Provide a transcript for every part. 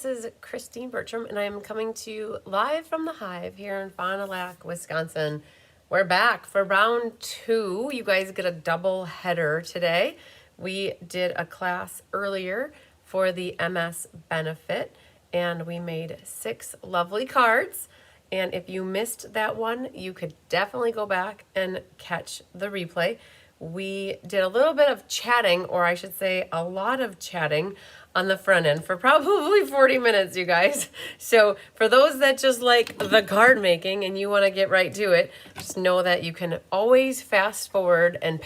this is Christine Bertram, and I am coming to you live from the Hive here in Fond du Lac, Wisconsin. We're back for round 2. You guys get a double header today. We did a class earlier for the MS benefit, and we made 6 lovely cards. And if you missed that one, you could definitely go back and catch the replay. We did a little bit of chatting, or I should say a lot of chatting on the front end for probably 40 minutes, you guys. So for those that just like the card making and you want to get right to it, just know that you can always fast forward and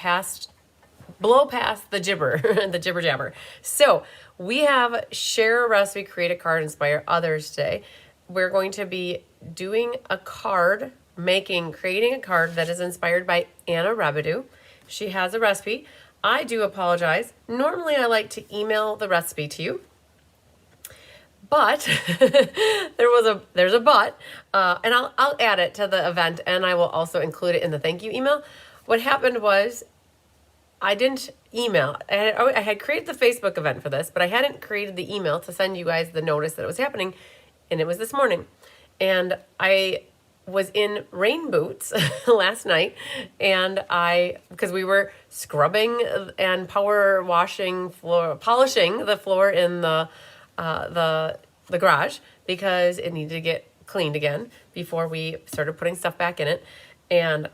blow past the gibber, the jibber jabber. So we have share a recipe, create a card, inspire others today. We're going to be doing a card, creating a card that is inspired by Anna Rebidoux. She has a recipe. I do apologize. Normally I like to email the recipe to you, but there's a but, and I'll add it to the event, and I will also include it in the thank you email. What happened was I didn't email. I had created the Facebook event for this, but I hadn't created the email to send you guys the notice that it was happening, and it was this morning. And I was in rain boots last night, and because we were scrubbing and power washing polishing the floor in the garage because it needed to get cleaned again before we started putting stuff back in it. And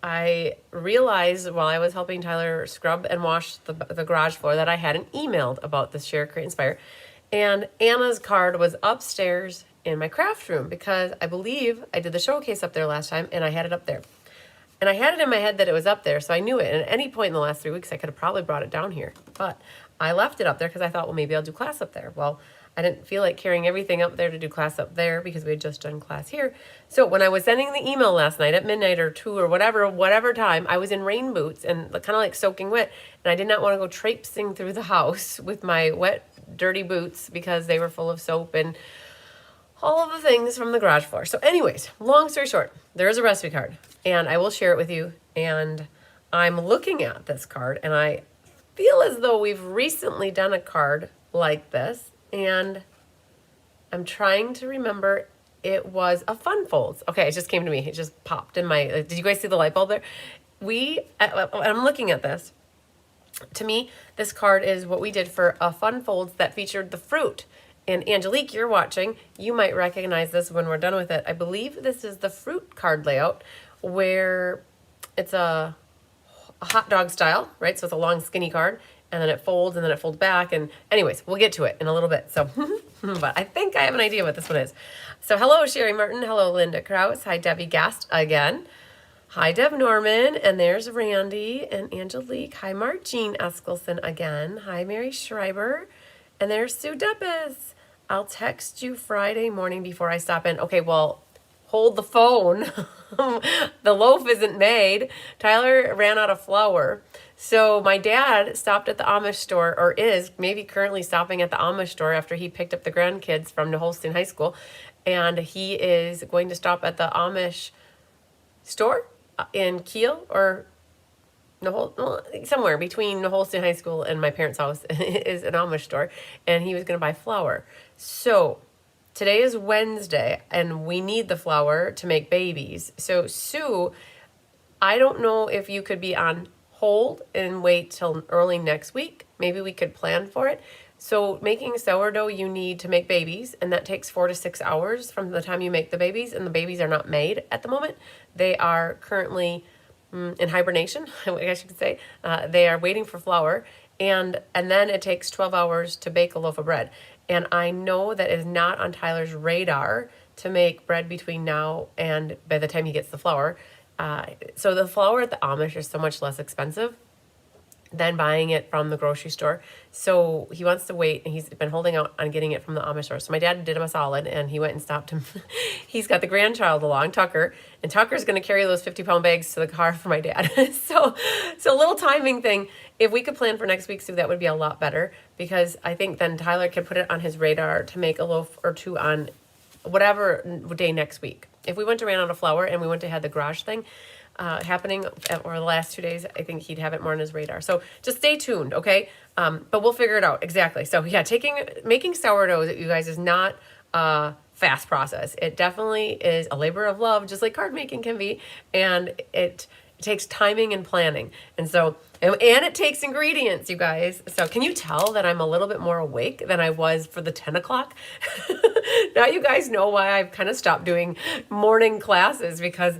I realized while I was helping Tyler scrub and wash the garage floor that I hadn't emailed about this Share, Create, Inspire. And Anna's card was upstairs in my craft room because I believe I did the showcase up there last time and I had it up there. And I had it in my head that it was up there, so I knew it. And at any point in the last 3 weeks, I could have probably brought it down here. But I left it up there because I thought, well, maybe I'll do class up there. Well, I didn't feel like carrying everything up there to do class up there because we had just done class here. So when I was sending the email last night at midnight or 2 or whatever time, I was in rain boots and kind of like soaking wet. And I did not want to go traipsing through the house with my wet, dirty boots because they were full of soap and all of the things from the garage floor. So anyways, long story short, there is a recipe card and I will share it with you. And I'm looking at this card and I feel as though we've recently done a card like this, and I'm trying to remember. It was a Fun Folds. Okay, it just came to me. It just popped in my, did you guys see the light bulb there? I'm looking at this. To me, this card is what we did for a Fun Folds that featured the fruit. And Angelique, you're watching, you might recognize this when we're done with it. I believe this is the fruit card layout where it's a hot dog style, right? So it's a long skinny card and then it folds and then it folds back. And anyways, we'll get to it in a little bit. So, but I think I have an idea what this one is. So hello, Sherry Martin. Hello, Linda Kraus. Hi, Debbie Gast again. Hi, Deb Norman. And there's Randy and Angelique. Hi, Margene Eskelson again. Hi, Mary Schreiber. And there's Sue Deppis. I'll text you Friday morning before I stop in. Okay, well, hold the phone. The loaf isn't made. Tyler ran out of flour. So my dad stopped at the Amish store, or is maybe currently stopping at the Amish store after he picked up the grandkids from New Holstein High School. And he is going to stop at the Amish store in Kiel or somewhere between New Holstein High School and my parents' house is an Amish store, and he was going to buy flour. So today is Wednesday, and we need the flour to make babies. So Sue, I don't know if you could be on hold and wait till early next week. Maybe we could plan for it. So making sourdough, you need to make babies, and that takes 4 to 6 hours from the time you make the babies, and the babies are not made at the moment. They are currently in hibernation, I guess you could say. They are waiting for flour, and then it takes 12 hours to bake a loaf of bread. And I know that it is not on Tyler's radar to make bread between now and by the time he gets the flour. So the flour at the Amish is so much less expensive than buying it from the grocery store. So he wants to wait, and he's been holding out on getting it from the Amish store. So my dad did him a solid, and he went and stopped him. He's got the grandchild along, Tucker, and Tucker's going to carry those 50-pound bags to the car for my dad. So a little timing thing. If we could plan for next week, Sue, that would be a lot better, because I think then Tyler can put it on his radar to make a loaf or two on whatever day next week. If we went to ran out of flour and we went to have the garage thing, happening over the last 2 days. I think he'd have it more on his radar. So just stay tuned, okay? But we'll figure it out. Exactly. So yeah, making sourdough, you guys, is not a fast process. It definitely is a labor of love, just like card making can be. And it takes timing and planning. And so, and it takes ingredients, you guys. So can you tell that I'm a little bit more awake than I was for the 10 o'clock? Now you guys know why I've kind of stopped doing morning classes, because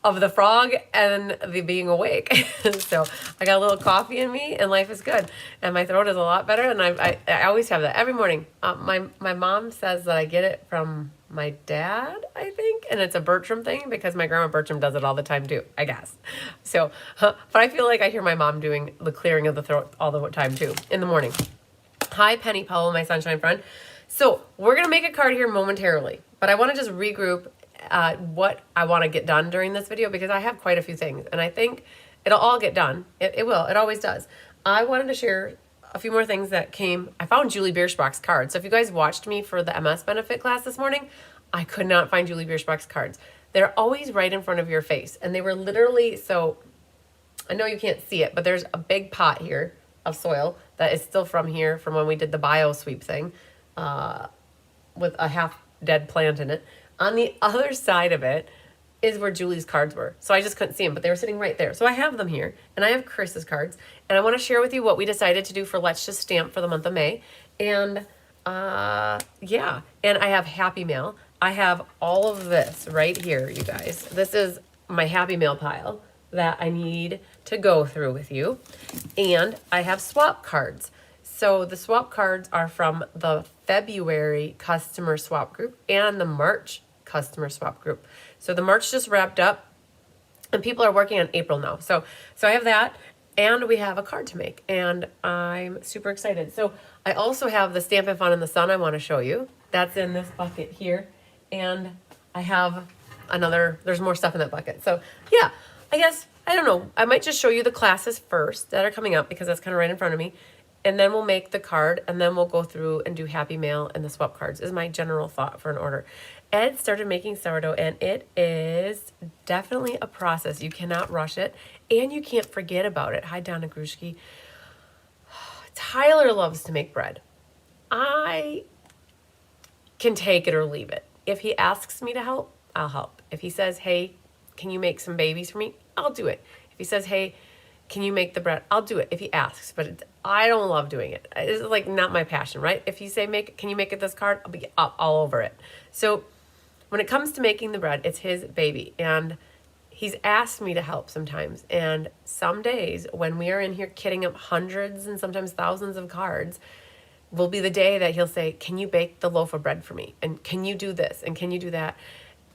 of the frog and the being awake. So I got a little coffee in me and life is good. And my throat is a lot better. And I always have that every morning. My mom says that I get it from my dad, I think. And it's a Bertram thing because my grandma Bertram does it all the time too, I guess. So, but I feel like I hear my mom doing the clearing of the throat all the time too, in the morning. Hi, Penny Powell, my sunshine friend. So we're going to make a card here momentarily, but I want to just regroup what I want to get done during this video, because I have quite a few things and I think it'll all get done. It will. It always does. I wanted to share a few more things that came. I found Julie Bierschbach's cards. So if you guys watched me for the MS benefit class this morning, I could not find Julie Bierschbach's cards. They're always right in front of your face. And they were literally, so I know you can't see it, but there's a big pot here of soil that is still from here, from when we did the bio sweep thing, with a half dead plant in it. On the other side of it is where Julie's cards were. So I just couldn't see them, but they were sitting right there. So I have them here, and I have Chris's cards, and I want to share with you what we decided to do for Let's Just Stamp for the month of May. And yeah, and I have Happy Mail. I have all of this right here, you guys. This is my Happy Mail pile that I need to go through with you. And I have swap cards. So the swap cards are from the February customer swap group and the March customer swap group. So the March just wrapped up and people are working on April now. So I have that, and we have a card to make, and I'm super excited. So I also have the Stampin' Fun in the Sun I want to show you. That's in this bucket here. And I have there's more stuff in that bucket. So yeah, I guess, I don't know. I might just show you the classes first that are coming up, because that's kind of right in front of me. And then we'll make the card, and then we'll go through and do Happy Mail and the swap cards is my general thought for an order. Ed started making sourdough, and it is definitely a process. You cannot rush it, and you can't forget about it. Hi, Donna Grushki. Tyler loves to make bread. I can take it or leave it. If he asks me to help, I'll help. If he says, hey, can you make some babies for me? I'll do it. If he says, hey, can you make the bread? I'll do it if he asks, but I don't love doing it. It's like not my passion, right? If you say, can you make it this card? I'll be up all over it. So when it comes to making the bread, it's his baby. And he's asked me to help sometimes. And some days when we are in here kitting up hundreds and sometimes thousands of cards, will be the day that he'll say, can you bake the loaf of bread for me? And can you do this? And can you do that?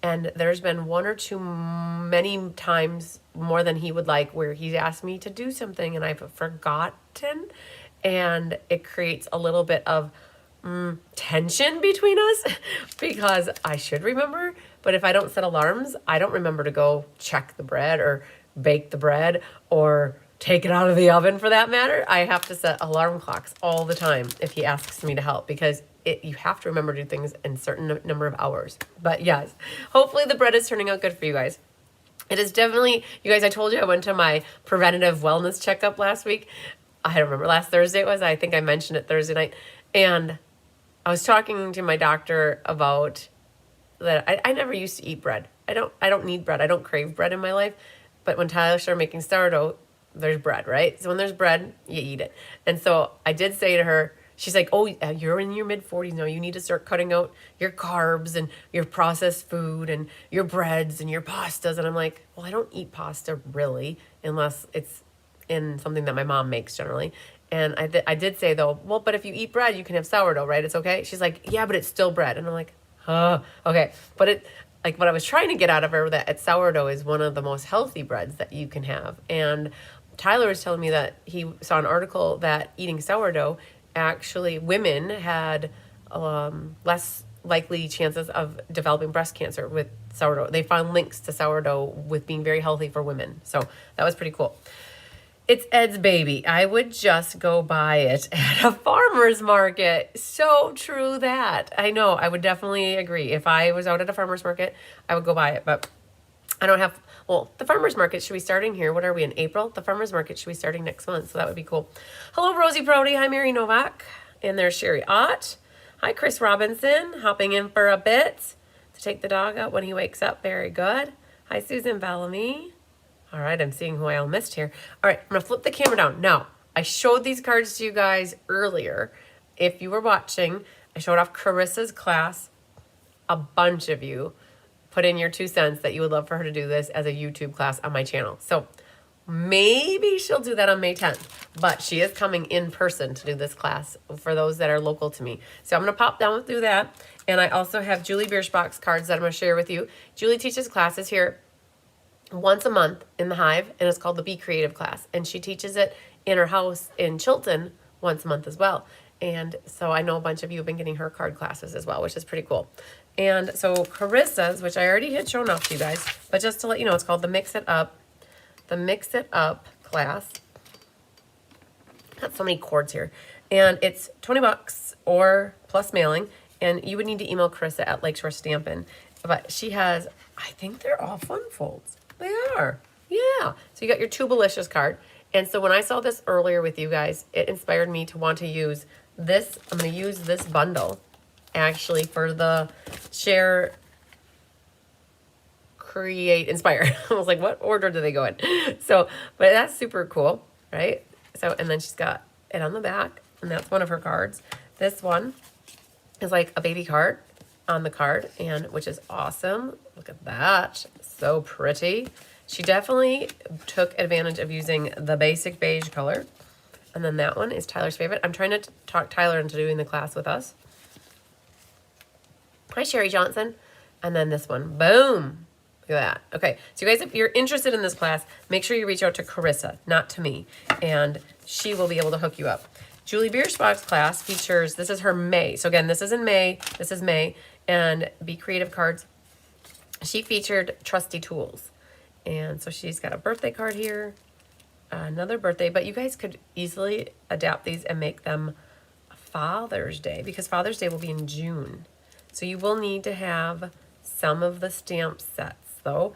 And there's been one or two, many times more than he would like, where he's asked me to do something and I've forgotten. And it creates a little bit of tension between us because I should remember. But if I don't set alarms, I don't remember to go check the bread or bake the bread or take it out of the oven for that matter. I have to set alarm clocks all the time if he asks me to help, because you have to remember to do things in a certain number of hours. But yes, hopefully the bread is turning out good for you guys. It is definitely, you guys, I told you I went to my preventative wellness checkup last week. I don't remember, last Thursday it was. I think I mentioned it Thursday night. And I was talking to my doctor about that. I never used to eat bread. I don't need bread. I don't crave bread in my life. But when Tyler started making sourdough, there's bread, right? So when there's bread, you eat it. And so I did say to her, she's like, oh, you're in your mid-40s now. You need to start cutting out your carbs and your processed food and your breads and your pastas. And I'm like, well, I don't eat pasta really, unless it's in something that my mom makes generally. And I did say, though, well, but if you eat bread, you can have sourdough, right? It's okay? She's like, yeah, but it's still bread. And I'm like, okay. But what I was trying to get out of her, that sourdough is one of the most healthy breads that you can have. And Tyler was telling me that he saw an article that eating sourdough, actually women had less likely chances of developing breast cancer with sourdough. They found links to sourdough with being very healthy for women. So that was pretty cool. It's Ed's baby. I would just go buy it at a farmer's market. So true that. I know, I would definitely agree. If I was out at a farmer's market, I would go buy it. But I don't have, well, the farmer's market should be starting here. What are we in April? The farmer's market should be starting next month, so that would be cool. Hello, Rosie Brody. Hi, Mary Novak. And there's Sherry Ott. Hi, Chris Robinson, hopping in for a bit to take the dog out when he wakes up. Very good. Hi, Susan Bellamy. All right, I'm seeing who I all missed here. All right, I'm going to flip the camera down. Now, I showed these cards to you guys earlier. If you were watching, I showed off Carissa's class. A bunch of you put in your 2 cents that you would love for her to do this as a YouTube class on my channel. So maybe she'll do that on May 10th, but she is coming in person to do this class for those that are local to me. So I'm going to pop down through that. And I also have Julie Bierschbach's cards that I'm going to share with you. Julie teaches classes here once a month in the Hive, and it's called the Be Creative class. And she teaches it in her house in Chilton once a month as well. And so I know a bunch of you have been getting her card classes as well, which is pretty cool. And so Carissa's, which I already had shown off to you guys, but just to let you know, it's called the Mix It Up class. Got so many cords here. And it's $20 or plus mailing. And you would need to email Carissa at Lakeshore Stampin'. But she has, I think they're all fun folds. They are. Yeah. So you got your Tubalicious card. And so when I saw this earlier with you guys, it inspired me to want to use this. I'm going to use this bundle actually for the share, create, inspire. I was like, what order do they go in? So, but that's super cool, right? So, and then she's got it on the back, and that's one of her cards. This one is like a baby card on the card, and which is awesome. Look at that. So pretty. She definitely took advantage of using the basic beige color. And then that one is Tyler's favorite. I'm trying to talk Tyler into doing the class with us. Hi, Sherry Johnson. And then this one. Boom. Look at that. Okay. So you guys, if you're interested in this class, make sure you reach out to Carissa, not to me. And she will be able to hook you up. Julie Bierschbach's class features, this is her May. So again, this is in May. This is May. And Be Creative cards. She featured Trusty Tools. And so she's got a birthday card here. Another birthday. But you guys could easily adapt these and make them Father's Day. Because Father's Day will be in June. So you will need to have some of the stamp sets, though,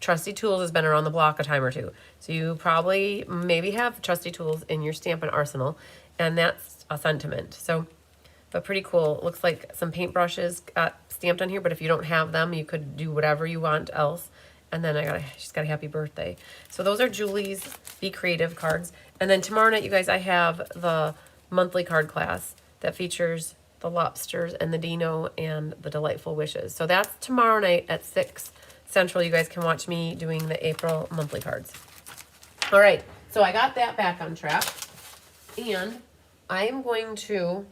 Trusty Tools has been around the block a time or two. So you probably maybe have Trusty Tools in your Stampin' arsenal, and that's a sentiment. So, but pretty cool. It looks like some paintbrushes got stamped on here, but if you don't have them, you could do whatever you want else. And then she's got a happy birthday. So those are Julie's Be Creative cards. And then tomorrow night, you guys, I have the monthly card class that features the lobsters and the Dino and the Delightful Wishes. So that's tomorrow night at 6 Central. You guys can watch me doing the April monthly cards. All right, so I got that back on track. And I am going to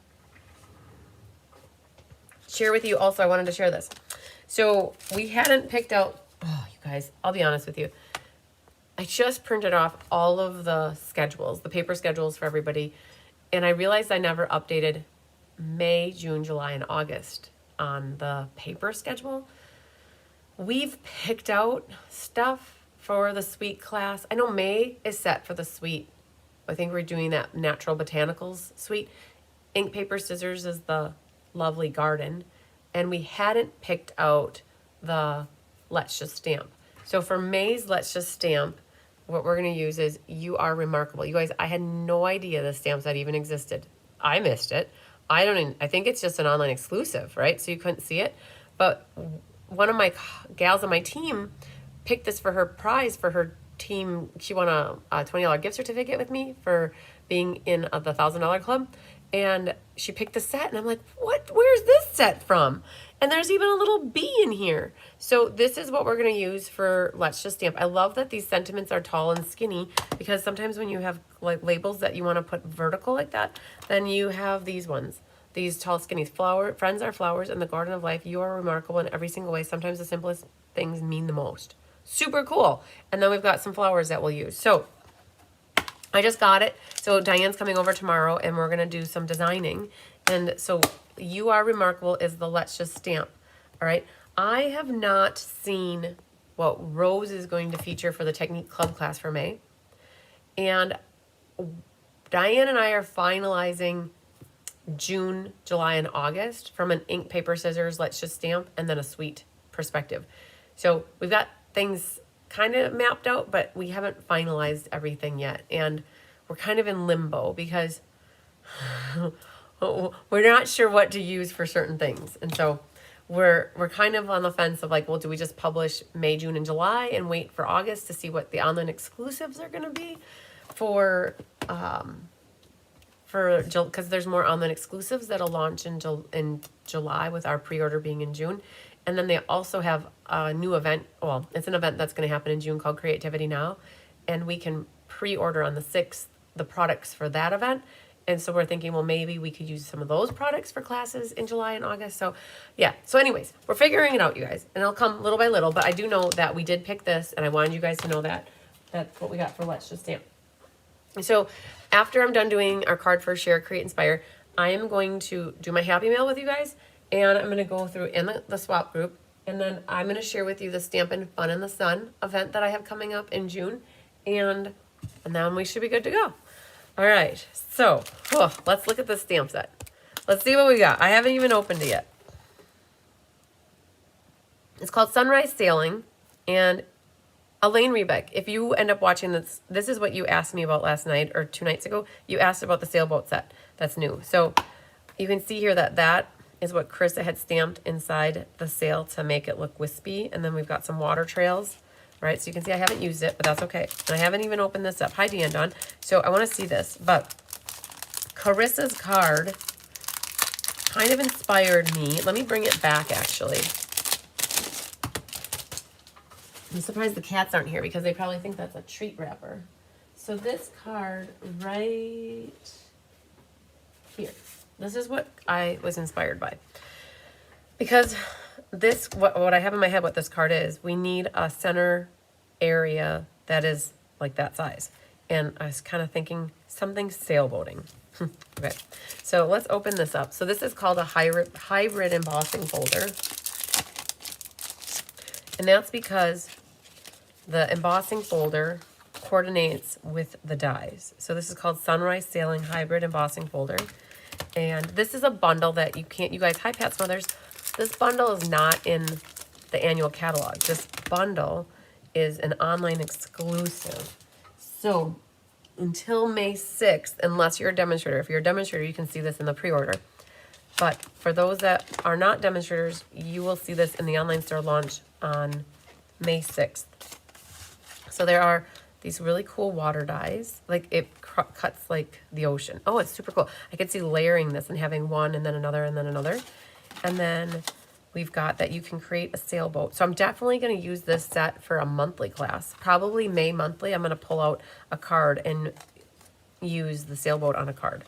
share with you also, I wanted to share this. So we hadn't picked out, oh, you guys, I'll be honest with you. I just printed off all of the schedules, the paper schedules for everybody. And I realized I never updated May, June, July, and August on the paper schedule. We've picked out stuff for the sweet class. I know May is set for the sweet. I think we're doing that Natural Botanicals suite. Ink, Paper, Scissors is the Lovely Garden. And we hadn't picked out the Let's Just Stamp. So for May's Let's Just Stamp, what we're going to use is You Are Remarkable. You guys, I had no idea the stamp set even existed. I missed it. I think it's just an online exclusive, right? So you couldn't see it. But one of my gals on my team picked this for her prize for her team. She won a $20 gift certificate with me for being in the $1,000 club. And she picked the set, and I'm like, what? Where's this set from? And there's even a little bee in here. So this is what we're going to use for Let's Just Stamp. I love that these sentiments are tall and skinny, because sometimes when you have like labels that you want to put vertical like that, then you have these ones. These tall, skinny friends are flowers in the garden of life. You are remarkable in every single way. Sometimes the simplest things mean the most. Super cool. And then we've got some flowers that we'll use. So I just got it. So Diane's coming over tomorrow, and we're going to do some designing. And so You Are Remarkable is the Let's Just Stamp. All right. I have not seen what Rose is going to feature for the Technique Club class for May. And Diane and I are finalizing June, July, and August from an ink, paper, scissors, Let's Just Stamp, and then a sweet perspective. So we've got things kind of mapped out, but we haven't finalized everything yet. And we're kind of in limbo because we're not sure what to use for certain things. And so we're kind of on the fence of like, well, do we just publish May, June, and July and wait for August to see what the online exclusives are going to be for because there's more online exclusives that'll launch in July with our pre-order being in June. And then they also have a new event. Well, it's an event that's going to happen in June called Creativity Now. And we can pre-order on the 6th the products for that event. And so we're thinking, well, maybe we could use some of those products for classes in July and August. So yeah. So anyways, we're figuring it out, you guys. And it'll come little by little. But I do know that we did pick this. And I wanted you guys to know that that's what we got for Let's Just Stamp. So after I'm done doing our card for Share, Create, Inspire, I am going to do my Happy Mail with you guys. And I'm going to go through in the swap group. And then I'm going to share with you the Stampin' Fun in the Sun event that I have coming up in June. And then we should be good to go. All right. So let's look at the stamp set. Let's see what we got. I haven't even opened it yet. It's called Sunrise Sailing. And Elaine Rebeck, if you end up watching this, this is what you asked me about last night or 2 nights ago. You asked about the sailboat set that's new. So you can see here that is what Carissa had stamped inside the sail to make it look wispy. And then we've got some water trails, right? So you can see I haven't used it, but that's okay. And I haven't even opened this up. Hi, Don. So I want to see this, but Carissa's card kind of inspired me. Let me bring it back, actually. I'm surprised the cats aren't here because they probably think that's a treat wrapper. So this card right here. This is what I was inspired by. Because this, what I have in my head, what this card is, we need a center area that is like that size. And I was kind of thinking something sailboating. Okay, so let's open this up. So this is called a hybrid embossing folder. And that's because the embossing folder coordinates with the dies. So this is called Sunrise Sailing Hybrid Embossing Folder. And this is a bundle that you guys, hi Pat Smothers, this bundle is not in the annual catalog. This bundle is an online exclusive. So until May 6th, unless you're a demonstrator, if you're a demonstrator, you can see this in the pre-order. But for those that are not demonstrators, you will see this in the online store launch on May 6th. So there are these really cool water dies. Like it cuts like the ocean. Oh, it's super cool. I could see layering this and having one and then another and then another. And then we've got that you can create a sailboat. So I'm definitely going to use this set for a monthly class. Probably May monthly. I'm going to pull out a card and use the sailboat on a card.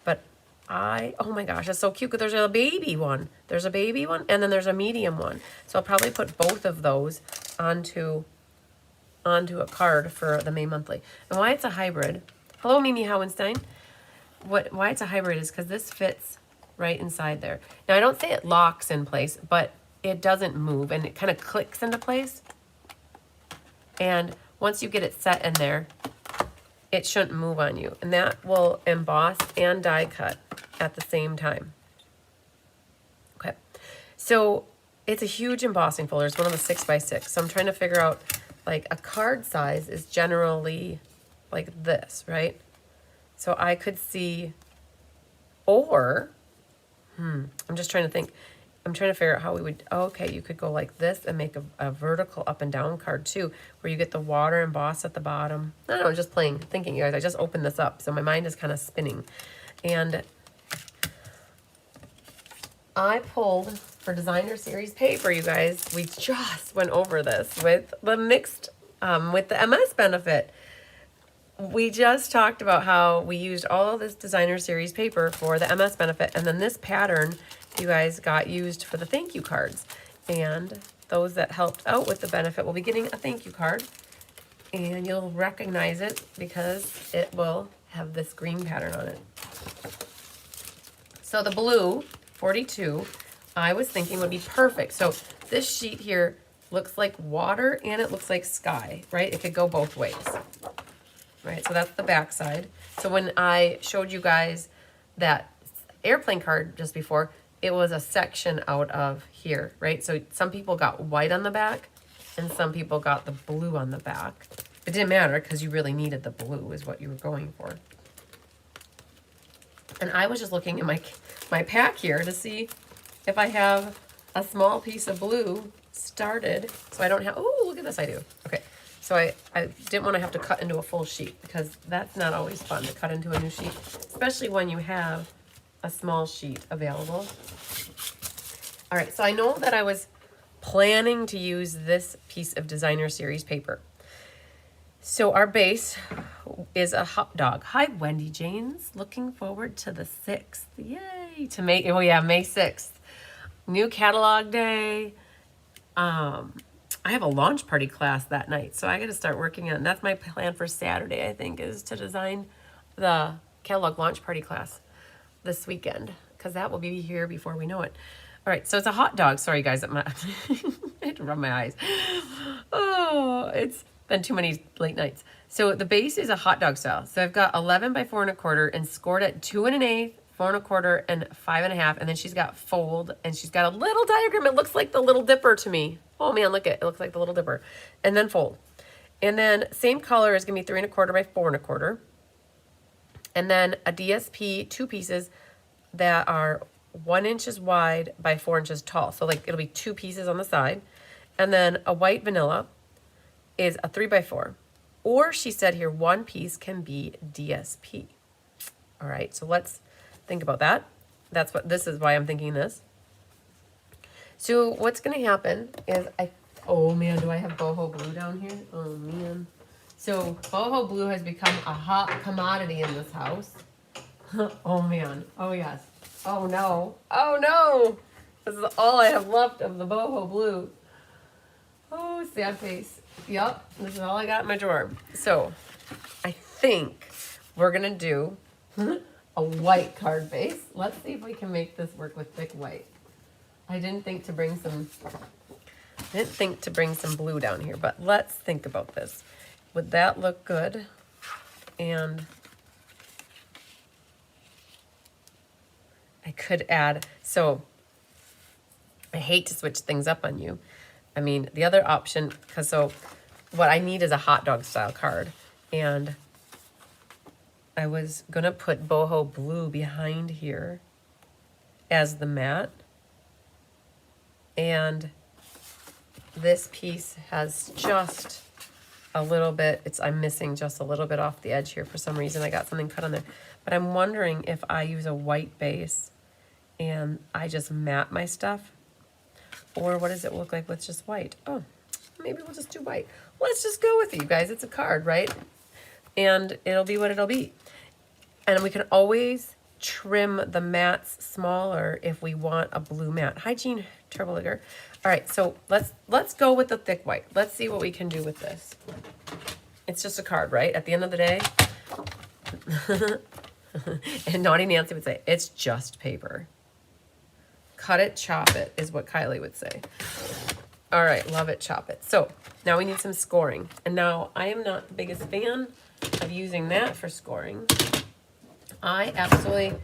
But oh my gosh, that's so cute. Because there's a baby one. There's a baby one and then there's a medium one. So I'll probably put both of those onto a card for the May monthly. And why it's a hybrid. Hello, Mimi Howenstein. Why it's a hybrid is because this fits right inside there. Now, I don't say it locks in place, but it doesn't move and it kind of clicks into place. And once you get it set in there, it shouldn't move on you. And that will emboss and die cut at the same time. Okay. So it's a huge embossing folder. It's one of the 6x6. So I'm trying to figure out, like, a card size is generally like this, right? So I could see, or, I'm just trying to think. I'm trying to figure out how we would, okay, you could go like this and make a vertical up and down card too, where you get the water embossed at the bottom. I don't know, I'm just thinking, you guys. I just opened this up, so my mind is kind of spinning. And I pulled for designer series paper, you guys. We just went over this with the mixed, with the MS benefit. We just talked about how we used all of this designer series paper for the MS benefit, and then this pattern, you guys, got used for the thank you cards. And those that helped out with the benefit will be getting a thank you card, and you'll recognize it because it will have this green pattern on it. So the blue 42, I was thinking would be perfect. So this sheet here looks like water and it looks like sky, right? It could go both ways, right? So that's the back side. So when I showed you guys that airplane card just before, it was a section out of here, right? So some people got white on the back And some people got the blue on the back. It didn't matter because you really needed the blue is what you were going for. And I was just looking at my pack here to see if I have a small piece of blue started. So I don't have, oh, look at this, I do. Okay, so I didn't want to have to cut into a full sheet because that's not always fun to cut into a new sheet, especially when you have a small sheet available. All right, so I know that I was planning to use this piece of Designer Series paper. So our base is a hot dog. Hi, Wendy Janes. Looking forward to the 6th. Yay! To May 6th. New catalog day. I have a launch party class that night, so I got to start working on. That's my plan for Saturday, I think, is to design the catalog launch party class this weekend, because that will be here before we know it. All right, so it's a hot dog. Sorry, guys. I had to rub my eyes. Oh, it's been too many late nights. So the base is a hot dog style. So I've got 11 by 4 1/4 and scored at 2 1/8, 4 1/4, and 5 1/2. And then she's got fold, and she's got a little diagram. It looks like the Little Dipper to me. Oh man, look at it. It looks like the Little Dipper. And then fold. And then same color is gonna be 3 1/4 by 4 1/4. And then a DSP, 2 pieces that are 1 inches wide by 4 inches tall. So like it'll be 2 pieces on the side. And then a white vanilla is a 3 by 4. Or she said here, 1 piece can be DSP. All right, so let's think about that. This is why I'm thinking this. So what's gonna happen is oh man, do I have boho blue down here? Oh man. So boho blue has become a hot commodity in this house. Oh man, oh yes. Oh no, oh no. This is all I have left of the boho blue. Oh, sad face. Yep, this is all I got in my drawer. So I think we're gonna do a white card base. Let's see if we can make this work with thick white. I didn't think to bring some blue down here, but let's think about this. Would that look good? And I could add, so I hate to switch things up on you. I mean, the other option, so what I need is a hot dog style card. And I was gonna put boho blue behind here as the mat. And this piece has just a little bit, I'm missing just a little bit off the edge here for some reason. I got something cut on there. But I'm wondering if I use a white base and I just mat my stuff, or what does it look like with just white? Oh, maybe we'll just do white. Let's just go with it, you guys. It's a card, right? And it'll be what it'll be. And we can always trim the mats smaller if we want a blue mat. Hi, Jean Turboligger. All right, so let's go with the thick white. Let's see what we can do with this. It's just a card, right? At the end of the day, and Naughty Nancy would say, it's just paper. Cut it, chop it, is what Kylie would say. All right, love it, chop it. So now we need some scoring. And now I am not the biggest fan of using that for scoring. I absolutely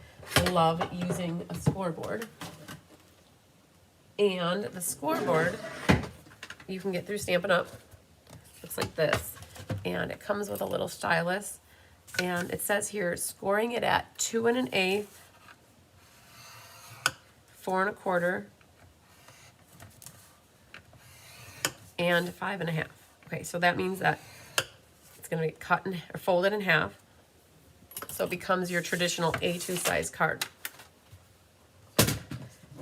love using a scoreboard. And the scoreboard, you can get through Stampin' Up. Looks like this. And it comes with a little stylus. And it says here, scoring it at 2 1/8, 4 1/4, and 5 1/2. Okay, so that means that it's going to be cut or folded in half. So it becomes your traditional A2 size card.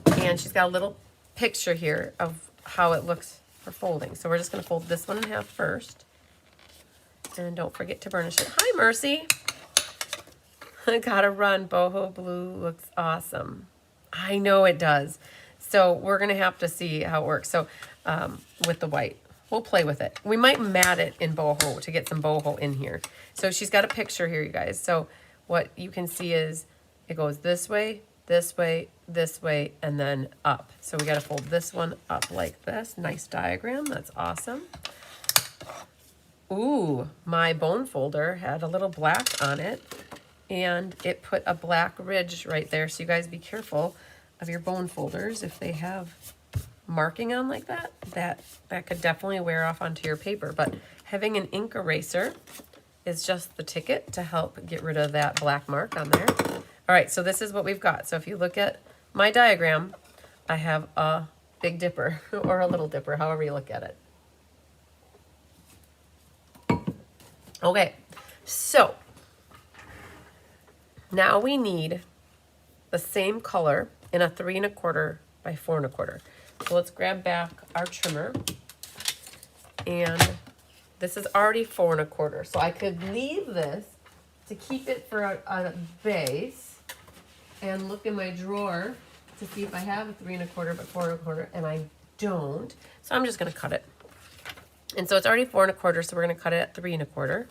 And she's got a little picture here of how it looks for folding. So we're just going to fold this one in half first. And don't forget to burnish it. Hi, Mercy. I gotta run. Boho blue looks awesome. I know it does. So we're going to have to see how it works. So with the white, we'll play with it. We might mat it in boho to get some boho in here. So she's got a picture here, you guys. So what you can see is it goes this way, this way, this way, and then up. So we got to fold this one up like this. Nice diagram. That's awesome. Ooh, my bone folder had a little black on it, and it put a black ridge right there. So you guys be careful of your bone folders if they have marking on like that, that could definitely wear off onto your paper. But having an ink eraser is just the ticket to help get rid of that black mark on there. All right, so this is what we've got. So if you look at my diagram, I have a Big Dipper or a Little Dipper, however you look at it. Okay, so now we need the same color in a 3 1/4 by 4 1/4. So let's grab back our trimmer, and this is already 4 1/4. So I could leave this to keep it for a base and look in my drawer to see if I have a 3 1/4 by 4 1/4, and I don't. So I'm just gonna cut it. And so it's already 4 1/4, so we're gonna cut it at 3 1/4.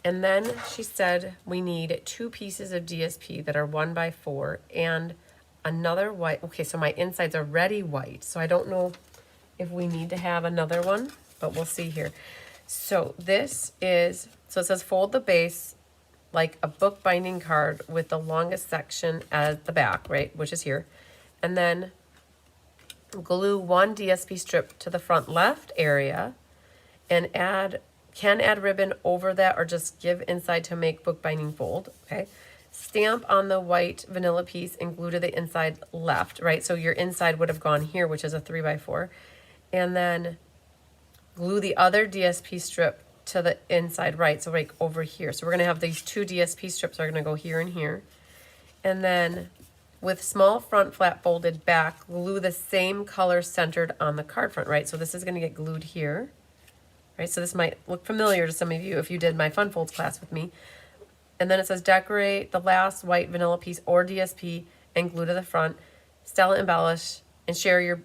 And then she said we need 2 pieces of DSP that are 1 by 4 and another white. Okay, so my inside's already white, so I don't know if we need to have another one, but we'll see here. So this is, so it says fold the base like a book binding card with the longest section at the back, right, which is here. And then glue 1 DSP strip to the front left area and can add ribbon over that or just give inside to make bookbinding fold, okay? Stamp on the white vanilla piece and glue to the inside left, right? So your inside would have gone here, which is a 3 by 4. And then glue the other DSP strip to the inside right, so like over here. So we're gonna have these 2 DSP strips are gonna go here and here. And then with small front flap folded back, glue the same color centered on the card front, right? So this is gonna get glued here. Right, so this might look familiar to some of you if you did my Fun Folds class with me. And then it says decorate the last white vanilla piece or DSP and glue to the front. Stella embellish and share your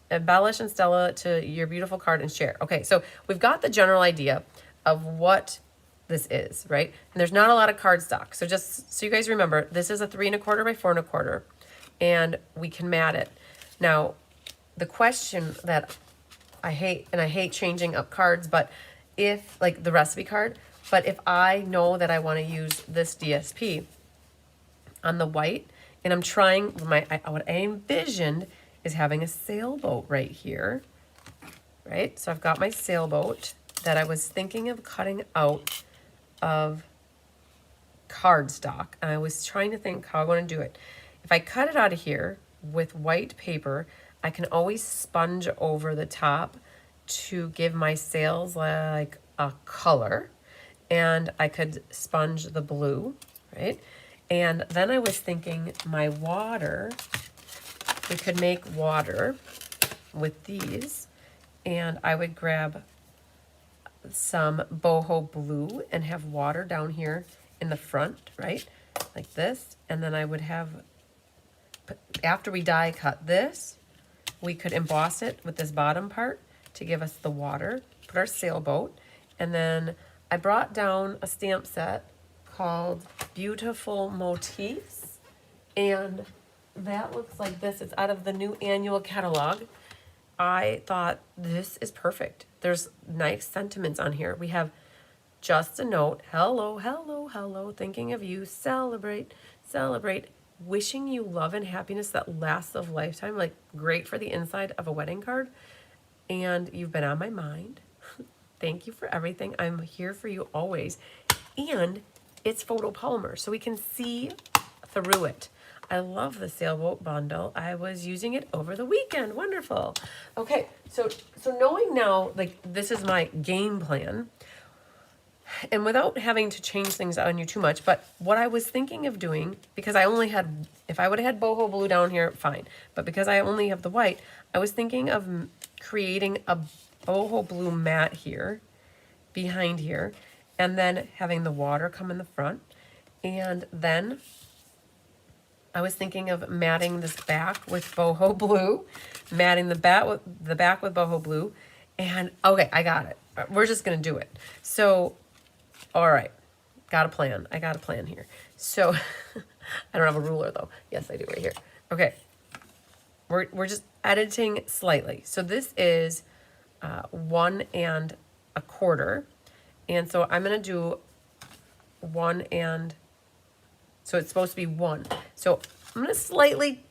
embellish and Stella to your beautiful card and share. Okay, so we've got the general idea of what this is, right? And there's not a lot of cardstock. So just so you guys remember, this is a 3 1/4 by 4 1/4, and we can mat it. Now, the question that I hate changing up cards, but if, like the recipe card, but if I know that I want to use this DSP on the white, and I'm trying, what I envisioned is having a sailboat right here, right? So I've got my sailboat that I was thinking of cutting out of cardstock, and I was trying to think how I want to do it. If I cut it out of here with white paper, I can always sponge over the top to give my sails like a color, and I could sponge the blue, right? And then I was thinking my water, we could make water with these, and I would grab some boho blue and have water down here in the front, right? Like this, and then I would have, after we die cut this, we could emboss it with this bottom part to give us the water, put our sailboat, and then I brought down a stamp set called Beautiful Motifs, and that looks like this. It's out of the new annual catalog. I thought this is perfect. There's nice sentiments on here. We have just a note, hello, hello, hello, thinking of you, celebrate, celebrate, wishing you love and happiness that lasts a lifetime, like great for the inside of a wedding card. And you've been on my mind. Thank you for everything. I'm here for you always. And it's photopolymer, so we can see through it. I love the sailboat bundle. I was using it over the weekend. Wonderful. Okay, so knowing now, like, this is my game plan, and without having to change things on you too much, but what I was thinking of doing, because I only had, if I would have had boho blue down here, fine. But because I only have the white, I was thinking of creating a boho blue mat here, behind here, and then having the water come in the front. And then I was thinking of matting this back with boho blue, matting the back with boho blue. And okay, I got it. We're just gonna do it. So, all right, got a plan. I got a plan here. So, I don't have a ruler though. Yes, I do right here. Okay, we're just editing slightly. So this is 1 1/4, and so I'm gonna do 1 and, so it's supposed to be 1. So I'm going to slightly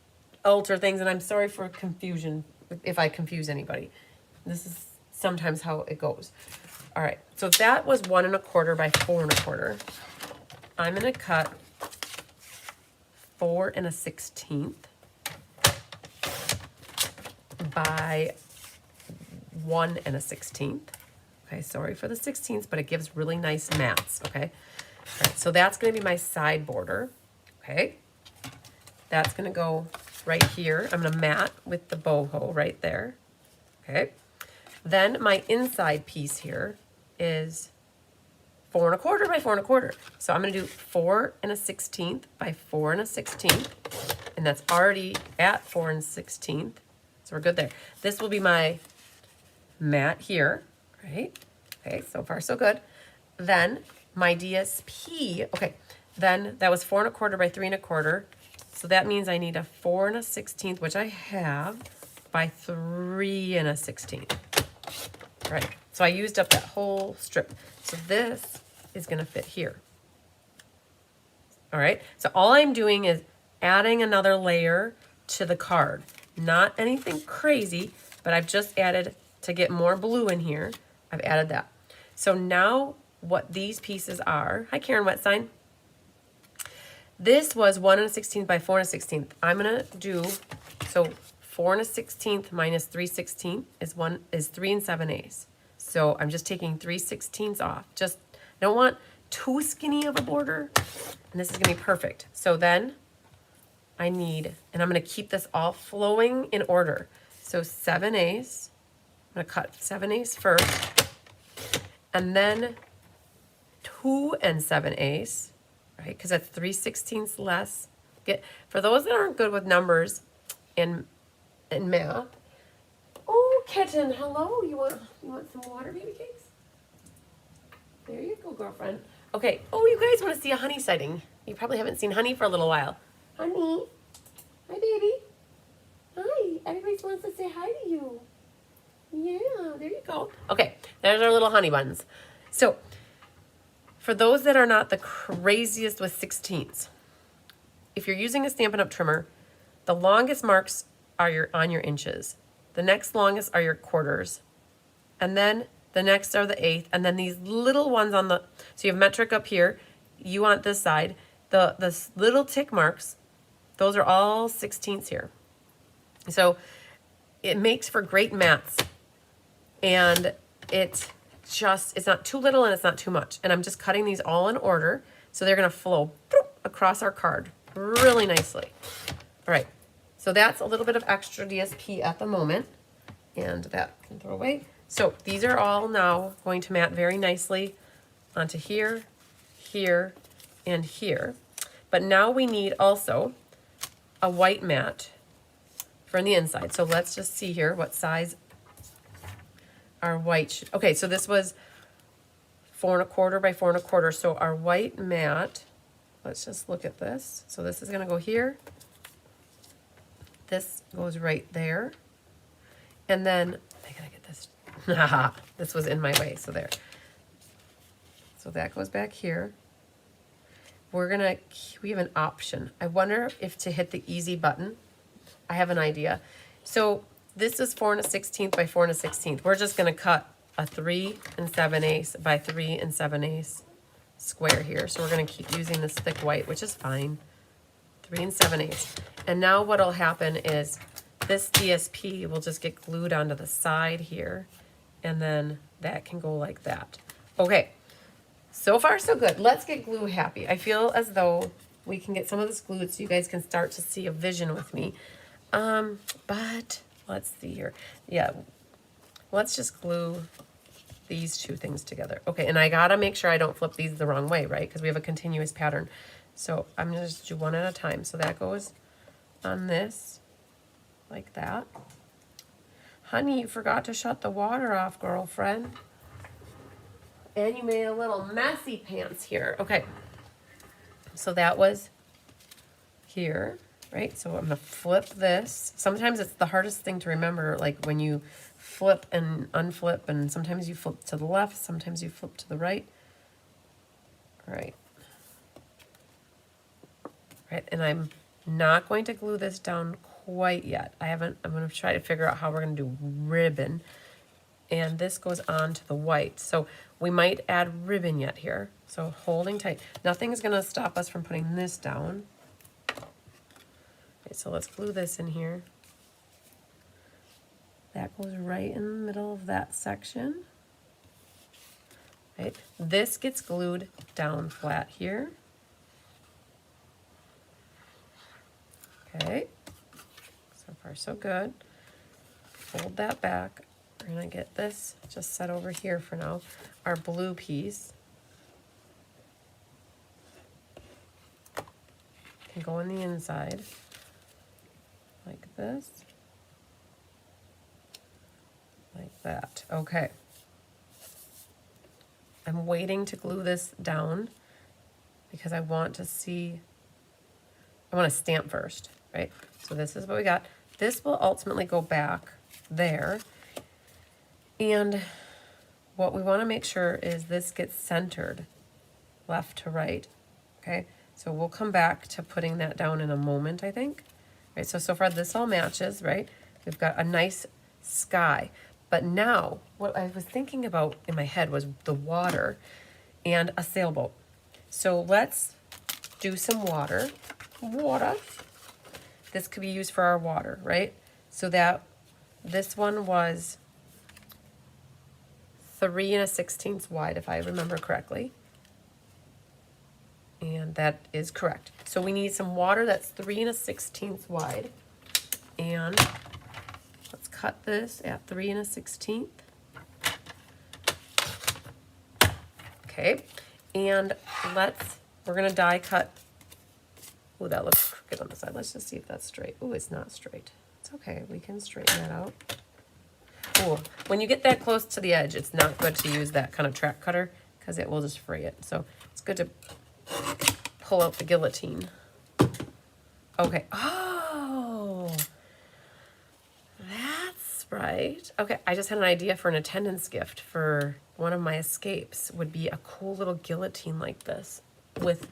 alter things, and I'm sorry for confusion if I confuse anybody. This is sometimes how it goes. All right, so that was 1 1/4 by 4 1/4. I'm going to cut 4 1/16 by 1 1/16. Okay, sorry for the 16ths, but it gives really nice mats, okay? All right, so that's going to be my side border, okay? That's going to go right here. I'm going to mat with the boho right there, okay? Then my inside piece here is 4 1/4 by 4 1/4. So I'm going to do 4 1/16 by 4 1/16, and that's already at 4 1/16. So we're good there. This will be my mat here, right? Okay, so far so good. Then my DSP, okay, then that was 4 1/4 by 3 1/4. So that means I need a 4 1/16, which I have, by 3 1/16. Right, so I used up that whole strip. So this is gonna fit here. All right, so all I'm doing is adding another layer to the card. Not anything crazy, but I've just added, to get more blue in here, I've added that. So now what these pieces are, hi Karen Wetstein. This was 1 1/16 by 4 1/16. I'm gonna do, so 4 1/16 minus 3/16 is 3 7/8. So I'm just taking 3/16 off. Just, I don't want too skinny of a border, and this is gonna be perfect. So then I need, and I'm gonna keep this all flowing in order. So 7/8, I'm gonna cut 7/8 first, and then 2 7/8, right? Because that's 3/16 less. For those that aren't good with numbers and math. Oh, kitten, hello. You want some water, baby cakes? There you go, girlfriend. Okay. Oh, you guys want to see a honey sighting? You probably haven't seen Honey for a little while. Honey, hi, baby. Hi. Everybody wants to say hi to you. Yeah, there you go. Okay, there's our little honey buns. So, for those that are not the craziest with 16ths, if you're using a Stampin' Up! Trimmer, the longest marks are on your inches. The next longest are your quarters. And then the next are the eighth. And then these little ones on the, so you have metric up here. You want this side. The little tick marks, those are all 16ths here. So it makes for great mats. And it's not too little and it's not too much. And I'm just cutting these all in order. So they're going to flow across our card really nicely. All right. So that's a little bit of extra DSP at the moment. And that can throw away. So these are all now going to mat very nicely onto here, here, and here. But now we need also a white mat for the inside. So let's just see here what size our white should. Okay, so this was 4 1/4 by 4 1/4. So our white mat, let's just look at this. So this is going to go here. This goes right there. And then, I gotta get this. This was in my way, so there. So that goes back here. We have an option. I wonder if to hit the easy button. I have an idea. So this is 4 1/16 by 4 1/16. We're just gonna cut a 3 7/8 by 3 7/8 square here. So we're gonna keep using this thick white, which is fine. 3 7/8. And now what'll happen is this DSP will just get glued onto the side here, and then that can go like that. Okay, so far so good. Let's get glue happy. I feel as though we can get some of this glued so you guys can start to see a vision with me. But let's see here. Yeah, let's just glue these two things together. Okay, and I gotta make sure I don't flip these the wrong way, right? Because we have a continuous pattern. So I'm gonna just do one at a time. So that goes on this, like that. Honey, you forgot to shut the water off, girlfriend. And you made a little messy pants here. Okay, so that was here, right? So I'm gonna flip this. Sometimes it's the hardest thing to remember, like when you flip and unflip, and sometimes you flip to the left, sometimes you flip to the right. All right, right? And I'm not going to glue this down quite yet. I'm going to try to figure out how we're going to do ribbon. And this goes on to the white. So we might add ribbon yet here. So holding tight. Nothing's going to stop us from putting this down. Okay, so let's glue this in here. That goes right in the middle of that section. Right? This gets glued down flat here. Okay, so far so good. Fold that back. We're gonna get this just set over here for now. Our blue piece can go on the inside like this, like that. Okay. I'm waiting to glue this down because I want to see, I want to stamp first, right? So this is what we got. This will ultimately go back there. And what we want to make sure is this gets centered left to right, okay? So we'll come back to putting that down in a moment, I think. Right, so far this all matches, right? We've got a nice sky. But now, what I was thinking about in my head was the water and a sailboat. So let's do some water. Water. This could be used for our water, right? So that this one was 3 1/16 wide, if I remember correctly. And that is correct. So we need some water that's 3 1/16 wide. And let's cut this at 3 1/16. Okay, and we're gonna die cut. Oh, that looks crooked on the side. Let's just see if that's straight. Oh, it's not straight. It's okay, we can straighten that out. Oh, when you get that close to the edge, it's not good to use that kind of track cutter because it will just fray it. So it's good to pull out the guillotine. Okay, oh, that's right. Okay, I just had an idea for an attendance gift for one of my escapes. Would be a cool little guillotine like this with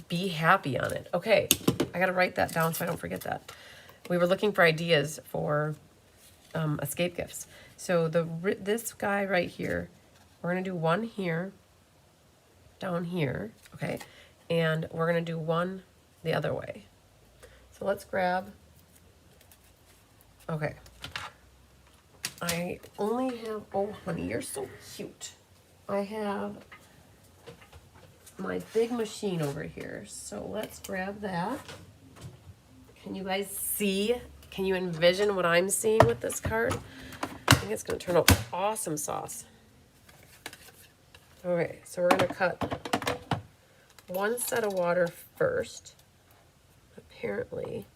"Be Happy" on it. Okay, I gotta write that down so I don't forget that. We were looking for ideas for escape gifts. So this guy right here, we're gonna do one here, down here, okay, and we're gonna do one the other way. So let's grab. Okay. I only have, oh honey, you're so cute. I have my big machine over here. So let's grab that. Can you guys see? Can you envision what I'm seeing with this card? I think it's gonna turn out awesome sauce. Okay, so we're gonna cut one set of water first. Apparently,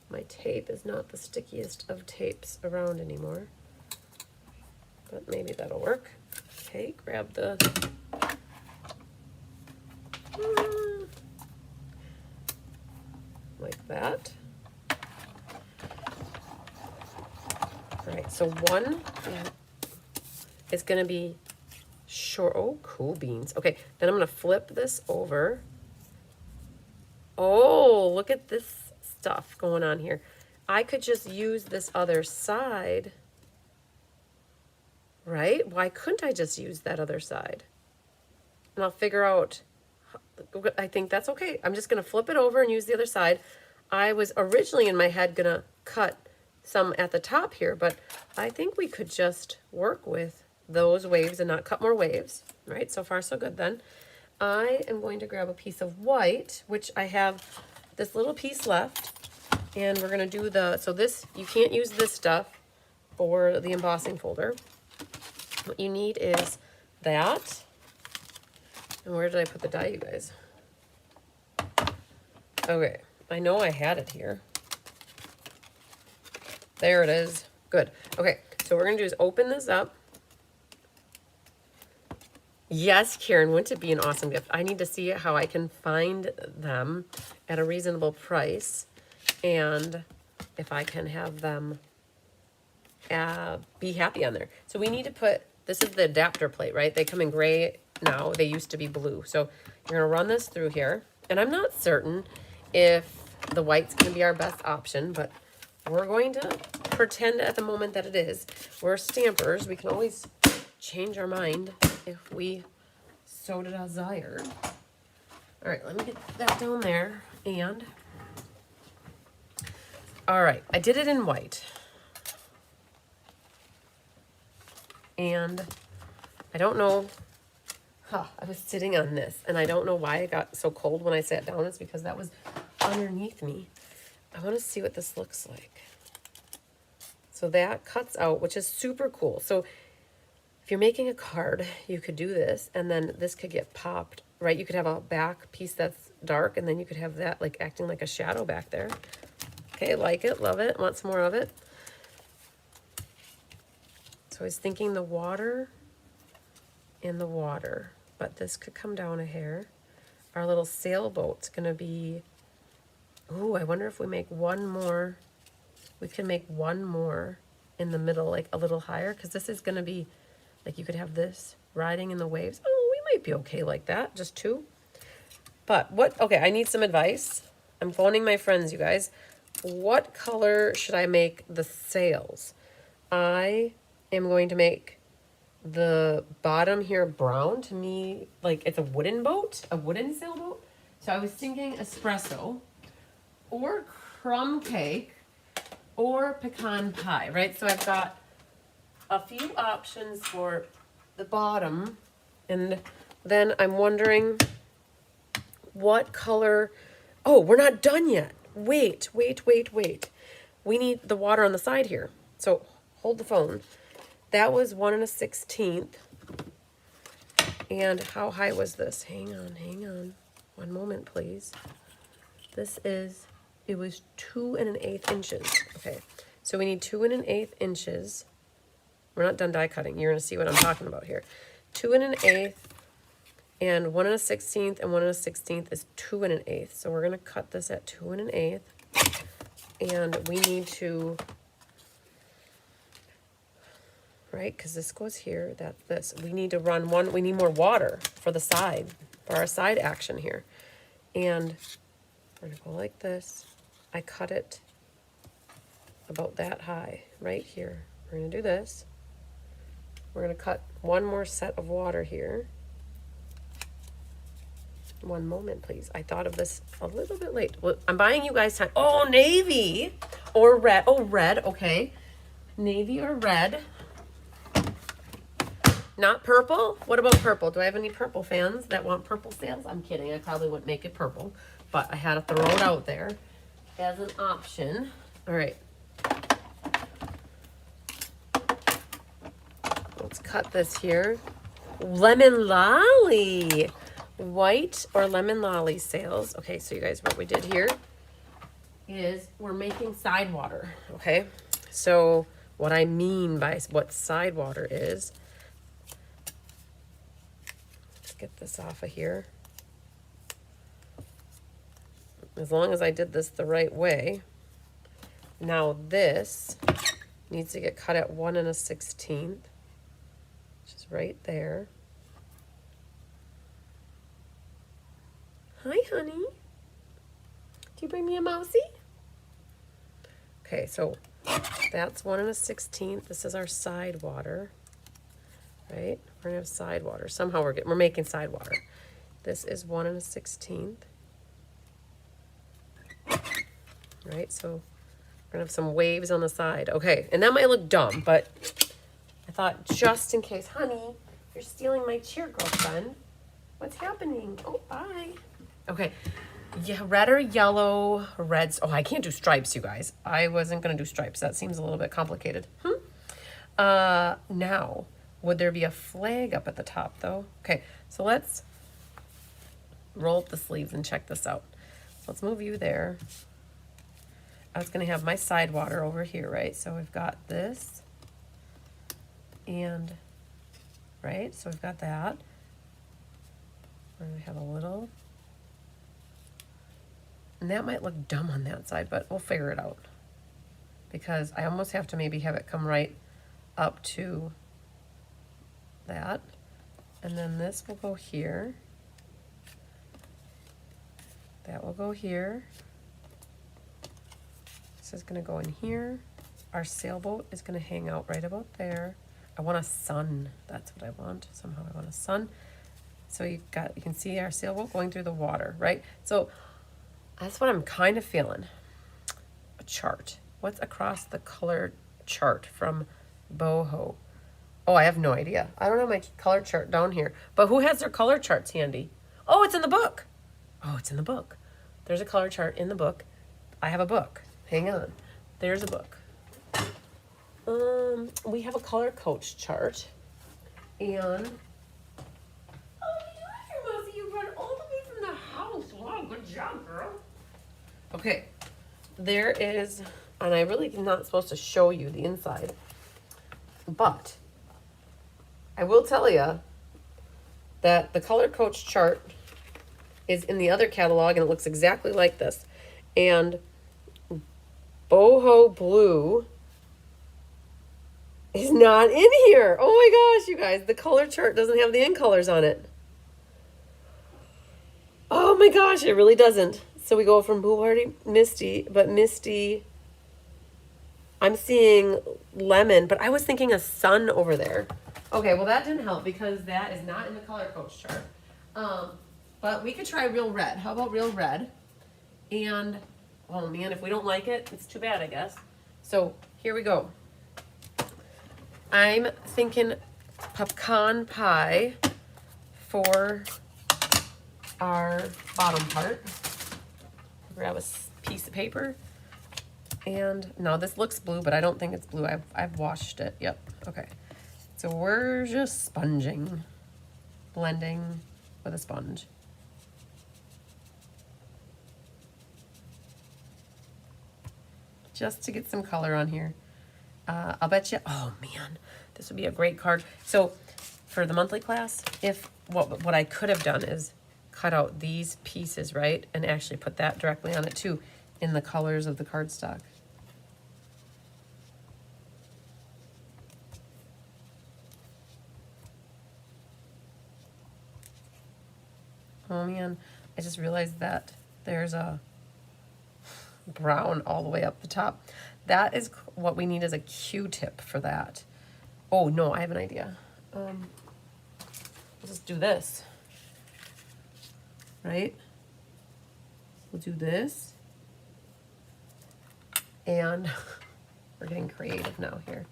my tape is not the stickiest of tapes around anymore, but maybe that'll work. Okay, grab the like that. All right, so one is going to be short. Oh, cool beans. Okay, then I'm going to flip this over. Oh, look at this stuff going on here. I could just use this other side, right? Why couldn't I just use that other side? And I'll figure out, I think that's okay. I'm just going to flip it over and use the other side. I was originally in my head going to cut some at the top here, but I think we could just work with those waves and not cut more waves, right? So far, so good then. I am going to grab a piece of white, which I have this little piece left, and we're going to do so this, you can't use this stuff for the embossing folder. What you need is that. And where did I put the die, you guys? Okay, I know I had it here. There it is. Good. Okay, so what we're going to do is open this up. Yes, Karen, wouldn't it be an awesome gift? I need to see how I can find them at a reasonable price and if I can have them be happy on there. So we need to put, this is the adapter plate, right? They come in gray now. They used to be blue. So you're going to run this through here. And I'm not certain if the white's going to be our best option, but we're going to pretend at the moment that it is. We're stampers. We can always change our mind if we so desire. All right, let me get that down there. And, all right, I did it in white. And I don't know, I was sitting on this, and I don't know why it got so cold when I sat down. It's because that was underneath me. I want to see what this looks like. So that cuts out, which is super cool. So if you're making a card, you could do this, and then this could get popped, right? You could have a back piece that's dark, and then you could have that like acting like a shadow back there. Okay, like it, love it, want some more of it. So I was thinking the water and the water, but this could come down a hair. Our little sailboat's gonna be, ooh, I wonder if we make one more. We can make one more in the middle, like a little higher, because this is gonna be, like you could have this riding in the waves. Oh, we might be okay like that, just two. But what, okay, I need some advice. I'm phoning my friends, you guys. What color should I make the sails? I am going to make the bottom here brown. To me, like it's a wooden boat, a wooden sailboat. So I was thinking espresso or crumb cake or pecan pie, right? So I've got a few options for the bottom, and then I'm wondering what color. Oh, we're not done yet. Wait. We need the water on the side here. So hold the phone. That was 1 1/16. And how high was this? Hang on. One moment, please. It was 2 1/8 inches. Okay, so we need 2 1/8 inches. We're not done die cutting. You're gonna see what I'm talking about here. 2 1/8, and 1 1/16, and 1 1/16 is 2 1/8. So we're gonna cut this at 2 1/8, and we need to, right? Because this goes here, that's this. We need to run one, we need more water for the side, for our side action here. And we're gonna go like this. I cut it about that high, right here. We're gonna do this. We're gonna cut one more set of water here. One moment, please. I thought of this a little bit late. Well, I'm buying you guys time. Oh, navy or red. Oh, red, okay. Navy or red. Not purple? What about purple? Do I have any purple fans that want purple sails? I'm kidding. I probably wouldn't make it purple, but I had to throw it out there as an option. All right. Let's cut this here. Lemon lolly. White or lemon lolly sails. Okay, so you guys, what we did here is we're making side water, okay? So what I mean by what side water is, let's get this off of here. As long as I did this the right way. Now this needs to get cut at 1 1/16, which is right there. Hi, honey. Do you bring me a mousey? Okay, so that's 1 1/16. This is our side water, right? We're gonna have side water. Somehow we're making side water. This is 1 1/16. Right, so we're gonna have some waves on the side. Okay, and that might look dumb, but I thought just in case. Honey, you're stealing my cheer, girlfriend. What's happening? Oh, bye. Okay, yeah, red or yellow, reds. Oh, I can't do stripes, you guys. I wasn't gonna do stripes. That seems a little bit complicated. Now, would there be a flag up at the top though? Okay, so let's roll up the sleeves and check this out. So let's move you there. I was gonna have my side water over here, right? So we've got this, and, right? So we've got that. We're gonna have a little, and that might look dumb on that side, but we'll figure it out. Because I almost have to maybe have it come right up to that. And then this will go here. That will go here. This is gonna go in here. Our sailboat is gonna hang out right about there. I want a sun. That's what I want. Somehow I want a sun. So you can see our sailboat going through the water, right? So that's what I'm kind of feeling. A chart. What's across the color chart from Boho? Oh, I have no idea. I don't have my color chart down here. But who has their color charts handy? Oh, it's in the book. Oh, it's in the book. There's a color chart in the book. I have a book. Hang on. There's a book. We have a color coach chart. And oh, you run all the way from the house. Wow, good job, girl. Okay. There is, and I really am not supposed to show you the inside, but I will tell you that the color coach chart is in the other catalog and it looks exactly like this. And Boho Blue is not in here. Oh my gosh, you guys, the color chart doesn't have the in colors on it. Oh my gosh, it really doesn't. So we go from Blueberry Misty, but Misty, I'm seeing lemon, but I was thinking a sun over there. Okay, well that didn't help because that is not in the color coach chart. But we could try real red. How about real red? And, oh man, if we don't like it, it's too bad, I guess. So here we go. I'm thinking pecan pie for our bottom part. Grab a piece of paper. And no, this looks blue, but I don't think it's blue. I've washed it. Yep. Okay. So we're just sponging, blending with a sponge. Just to get some color on here. I'll bet you, oh man, this would be a great card. So for the monthly class, if what I could have done is cut out these pieces, right? And actually put that directly on it too, in the colors of the cardstock. Oh man, I just realized that there's a brown all the way up the top. That is what we need, is a Q-tip for that. Oh no, I have an idea. Let's just do this, right? We'll do this, and we're getting creative now here.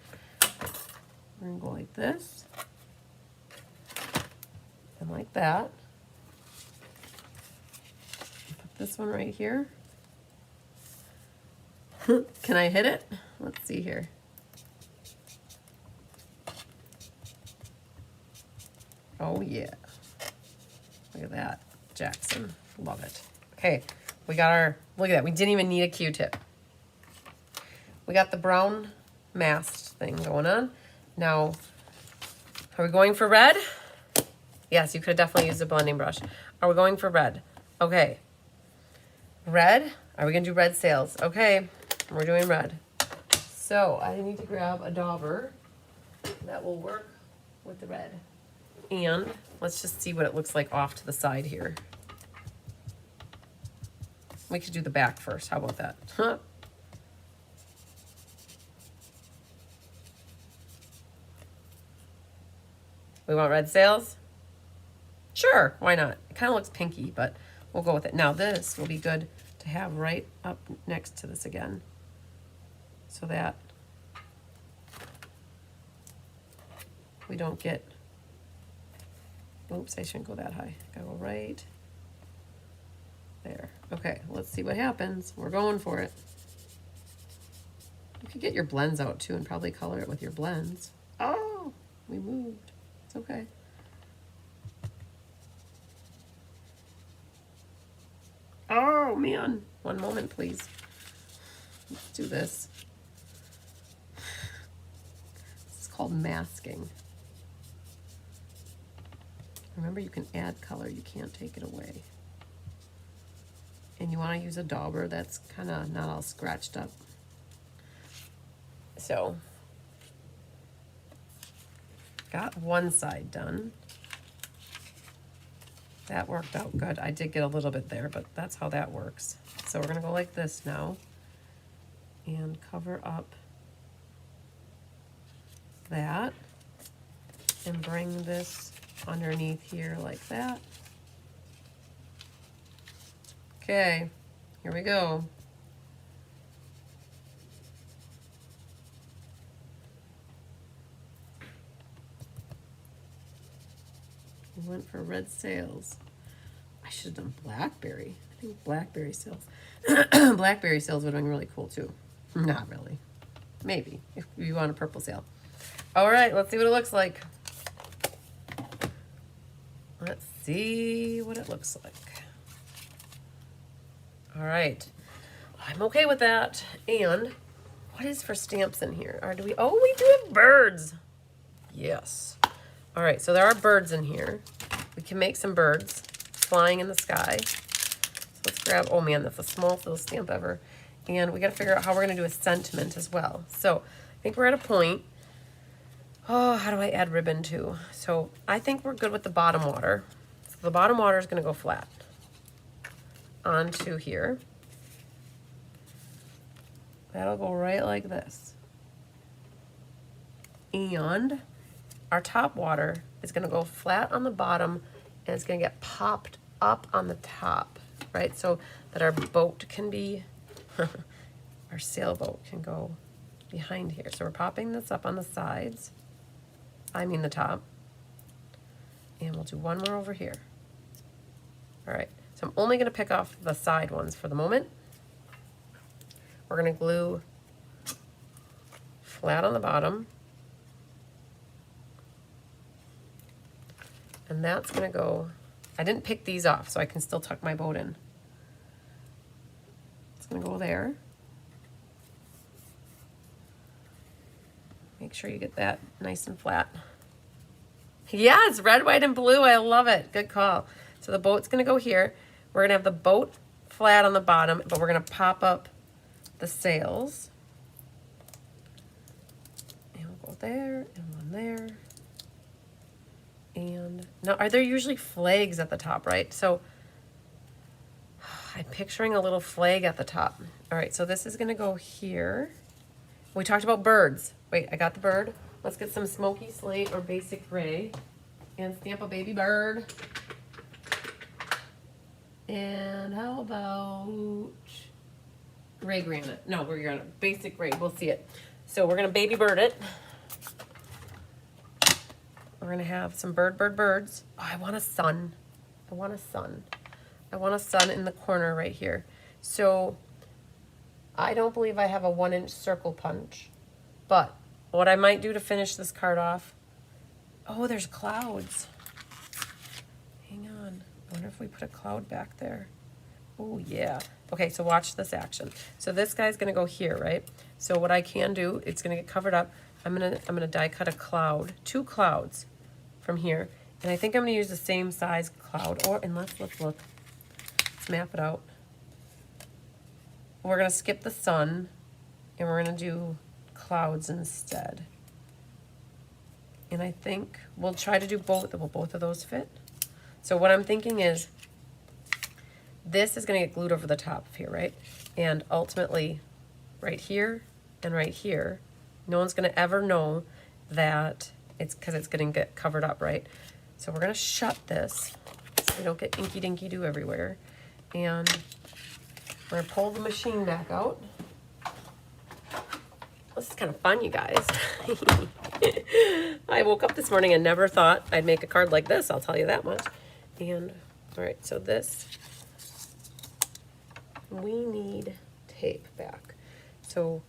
We're gonna go like this, and like that. Put this one right here. Can I hit it? Let's see here. Oh yeah. Look at that, Jackson. Love it. Okay, we got our, look at that. We didn't even need a Q-tip. We got the brown masked thing going on. Now, are we going for red? Yes, you could definitely use a blending brush. Are we going for red? Okay. Red? Are we gonna do red sails? Okay. We're doing red. So I need to grab a dauber that will work with the red. And let's just see what it looks like off to the side here. We could do the back first. How about that? Huh? We want red sails? Sure, why not? It kind of looks pinky, but we'll go with it. Now this will be good to have right up next to this again, so that we don't get, oops, I shouldn't go that high. Gotta go right there. Okay, let's see what happens. We're going for it. You could get your blends out too and probably color it with your blends. Oh, we moved. It's okay. Oh man, one moment please. Let's do this. This is called masking. Remember, you can add color, you can't take it away. And you want to use a dauber that's kind of not all scratched up. So, got one side done. That worked out good. I did get a little bit there, but that's how that works. So we're gonna go like this now and cover up that and bring this underneath here like that. Okay, here we go. We went for red sails. I should have done blackberry. I think blackberry sails. Blackberry sails would have been really cool too. Not really. Maybe, if you want a purple sail. All right, let's see what it looks like. Let's see what it looks like. All right, I'm okay with that. And what is for stamps in here? Or do we, oh, we do have birds. Yes. All right, so there are birds in here. We can make some birds flying in the sky. So let's grab, oh man, that's the smallest little stamp ever. And we gotta figure out how we're gonna do a sentiment as well. So I think we're at a point. Oh, how do I add ribbon to? So I think we're good with the bottom water. So the bottom water is gonna go flat onto here. That'll go right like this. And our top water is gonna go flat on the bottom and it's gonna get popped up on the top, right? So that our boat can be, our sailboat can go behind here. So we're popping this up on the sides. I mean the top. And we'll do one more over here. All right, so I'm only gonna pick off the side ones for the moment. We're gonna glue flat on the bottom. And that's gonna go, I didn't pick these off, so I can still tuck my boat in. It's gonna go there. Make sure you get that nice and flat. Yeah, it's red, white, and blue. I love it. Good call. So the boat's gonna go here. We're gonna have the boat flat on the bottom, but we're gonna pop up the sails. And we'll go there and one there. And now, are there usually flags at the top, right? So I'm picturing a little flag at the top. All right, so this is gonna go here. We talked about birds. Wait, I got the bird. Let's get some smoky slate or basic gray and stamp a baby bird. And how about gray granite? No, we're gonna basic gray, we'll see it. So we're gonna baby bird it. We're gonna have some birds. Oh, I want a sun. I want a sun. I want a sun in the corner right here. So I don't believe I have a 1-inch circle punch, but what I might do to finish this card off, oh, there's clouds. Hang on, I wonder if we put a cloud back there. Oh yeah. Okay, so watch this action. So this guy's gonna go here, right? So what I can do, it's gonna get covered up. I'm gonna die cut a cloud, 2 clouds from here. And I think I'm gonna use the same size cloud, or, and let's look. Let's map it out. We're gonna skip the sun and we're gonna do clouds instead. And I think we'll try to do both. Will both of those fit? So what I'm thinking is this is gonna get glued over the top of here, right? And ultimately right here and right here, no one's gonna ever know that it's because it's gonna get covered up, right? So we're gonna shut this so we don't get inky dinky do everywhere. And we're gonna pull the machine back out. This is kind of fun, you guys. I woke up this morning and never thought I'd make a card like this, I'll tell you that much. And, all right, so this, we need tape back. So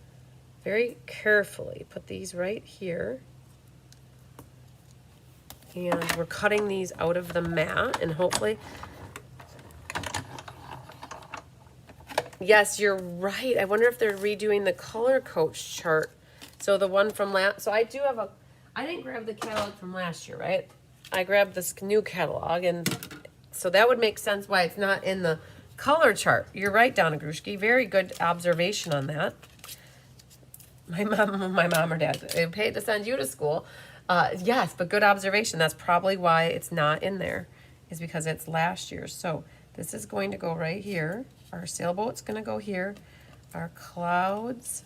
very carefully put these right here. And we're cutting these out of the mat, and hopefully, yes, you're right. I wonder if they're redoing the color coach chart. So the one from last, so I do have a, I didn't grab the catalog from last year, right? I grabbed this new catalog, and so that would make sense why it's not in the color chart. You're right, Donna Grushki. Very good observation on that. My mom or dad, they paid to send you to school. Yes, but good observation. That's probably why it's not in there. is because it's last year's. So this is going to go right here. Our sailboat's going to go here. Our clouds,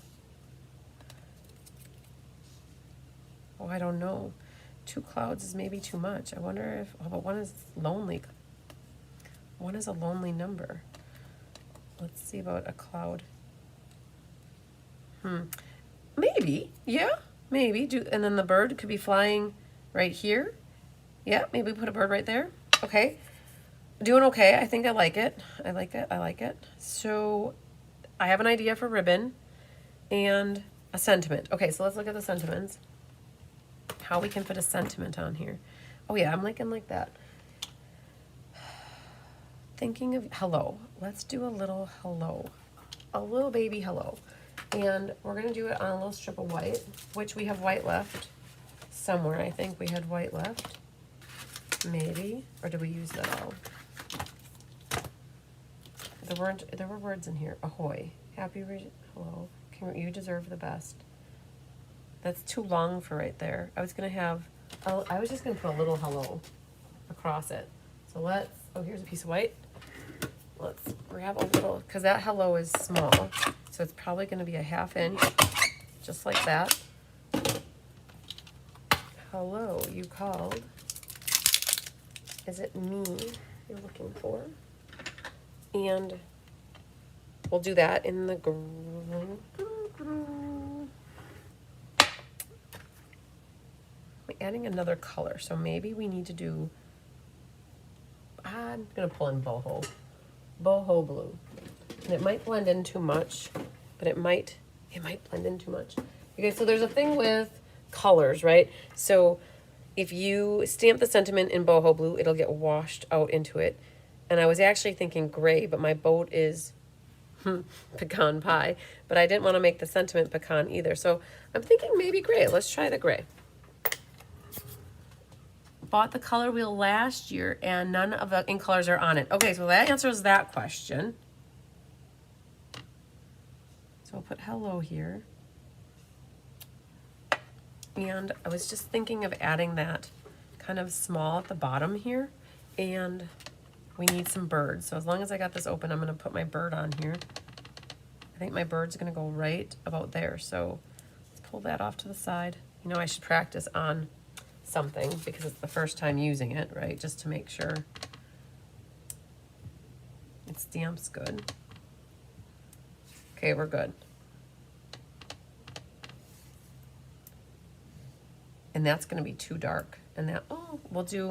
oh, I don't know. 2 clouds is maybe too much. I wonder if, oh, but one is lonely. One is a lonely number. Let's see about a cloud. Maybe, yeah, maybe. And then the bird could be flying right here. Yeah, maybe put a bird right there. Okay, doing okay. I think I like it. I like it. I like it. So I have an idea for ribbon and a sentiment. Okay, so let's look at the sentiments. How we can fit a sentiment on here. Oh yeah, I'm liking like that. Thinking of hello. Let's do a little hello. A little baby hello. And we're going to do it on a little strip of white, which we have white left somewhere. I think we had white left. Maybe. Or did we use that all? There were words in here. Ahoy. Happy hello. You deserve the best. That's too long for right there. I was going to have, I was just going to put a little hello across it. So let's, oh, here's a piece of white. Let's grab a little, because that hello is small. So it's probably going to be a 1/2 inch, just like that. Hello, you called. Is it me you're looking for? And we'll do that in the I'm adding another color, so maybe we need to do, I'm going to pull in boho blue. And it might blend in too much, but it might blend in too much. Okay, so there's a thing with colors, right? So if you stamp the sentiment in boho blue, it'll get washed out into it. And I was actually thinking gray, but my boat is pecan pie. But I didn't want to make the sentiment pecan either. So I'm thinking maybe gray. Let's try the gray. Bought the color wheel last year and none of the ink colors are on it. Okay, so that answers that question. So I'll put hello here. And I was just thinking of adding that kind of small at the bottom here. And we need some birds. So as long as I got this open, I'm going to put my bird on here. I think my bird's going to go right about there. So let's pull that off to the side. You know, I should practice on something because it's the first time using it, right? Just to make sure it stamps good. Okay, we're good. And that's going to be too dark. And that, oh, we'll do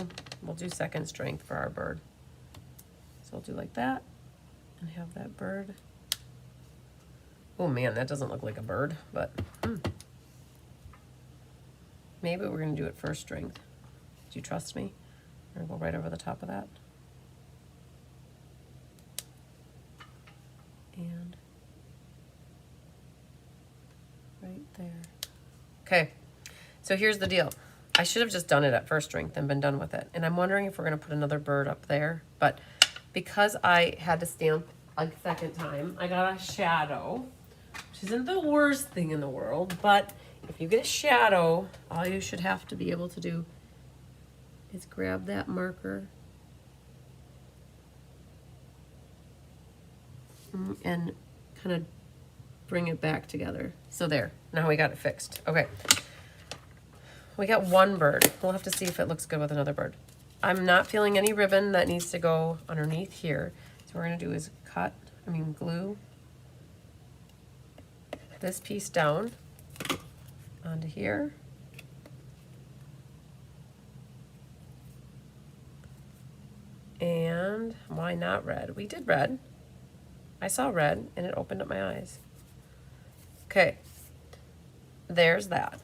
second strength for our bird. So we'll do like that and have that bird. Oh man, that doesn't look like a bird, but maybe we're going to do it first strength. Do you trust me? We're going to go right over the top of that. And right there. Okay, so here's the deal. I should have just done it at first strength and been done with it. And I'm wondering if we're going to put another bird up there. But because I had to stamp a second time, I got a shadow, which isn't the worst thing in the world. But if you get a shadow, all you should have to be able to do is grab that marker and kind of bring it back together. So there, now we got it fixed. Okay. We got one bird. We'll have to see if it looks good with another bird. I'm not feeling any ribbon that needs to go underneath here. So what we're going to do is glue this piece down onto here. And why not red? We did red. I saw red and it opened up my eyes. Okay, there's that.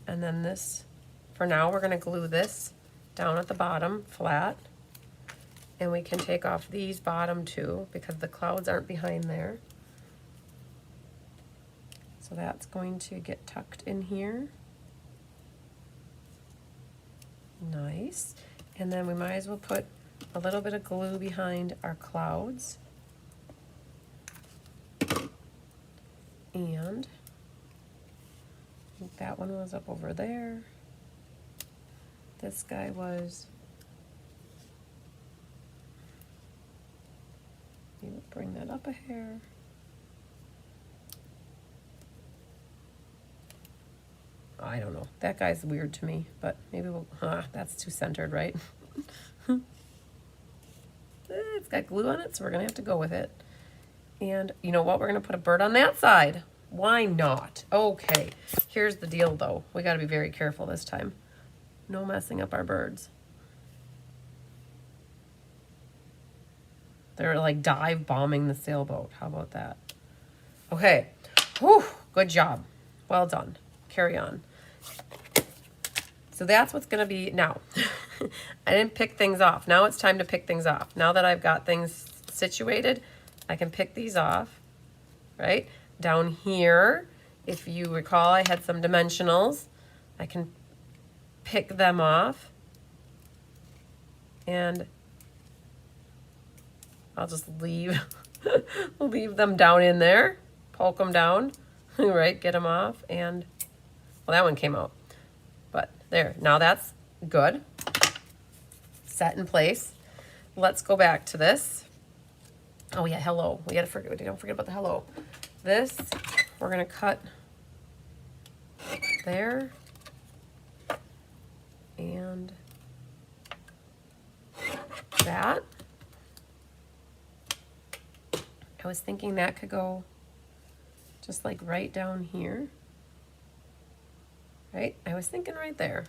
And then this, for now, we're going to glue this down at the bottom flat. And we can take off these bottom two because the clouds aren't behind there. So that's going to get tucked in here. Nice. And then we might as well put a little bit of glue behind our clouds. And I think that one was up over there. This guy was bring that up a hair. I don't know. That guy's weird to me, but maybe we'll, that's too centered, right? It's got glue on it, so we're gonna have to go with it. And you know what? We're gonna put a bird on that side. Why not? Okay, here's the deal though. We gotta be very careful this time. No messing up our birds. They're like dive bombing the sailboat. How about that? Okay, whew, good job. Well done. Carry on. So that's what's gonna be now. I didn't pick things off. Now it's time to pick things off. Now that I've got things situated, I can pick these off, right? Down here, if you recall, I had some dimensionals. I can pick them off. And I'll just leave, leave them down in there, poke them down, right? Get them off, and well, that one came out. But there, now that's good. Set in place. Let's go back to this. Oh yeah, hello. We gotta forget. Don't forget about the hello. This we're gonna cut there, and that. I was thinking that could go just like right down here. Right? I was thinking right there.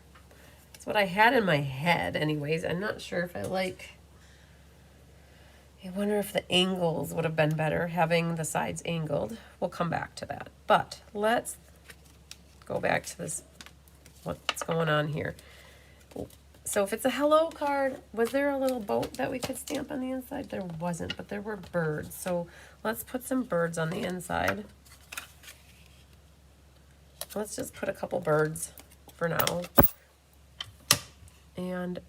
That's what I had in my head anyways. I'm not sure if I wonder if the angles would have been better, having the sides angled. We'll come back to that. But let's go back to this, what's going on here. So if it's a hello card, was there a little boat that we could stamp on the inside? There wasn't, but there were birds. So let's put some birds on the inside. Let's just put a couple birds for now. And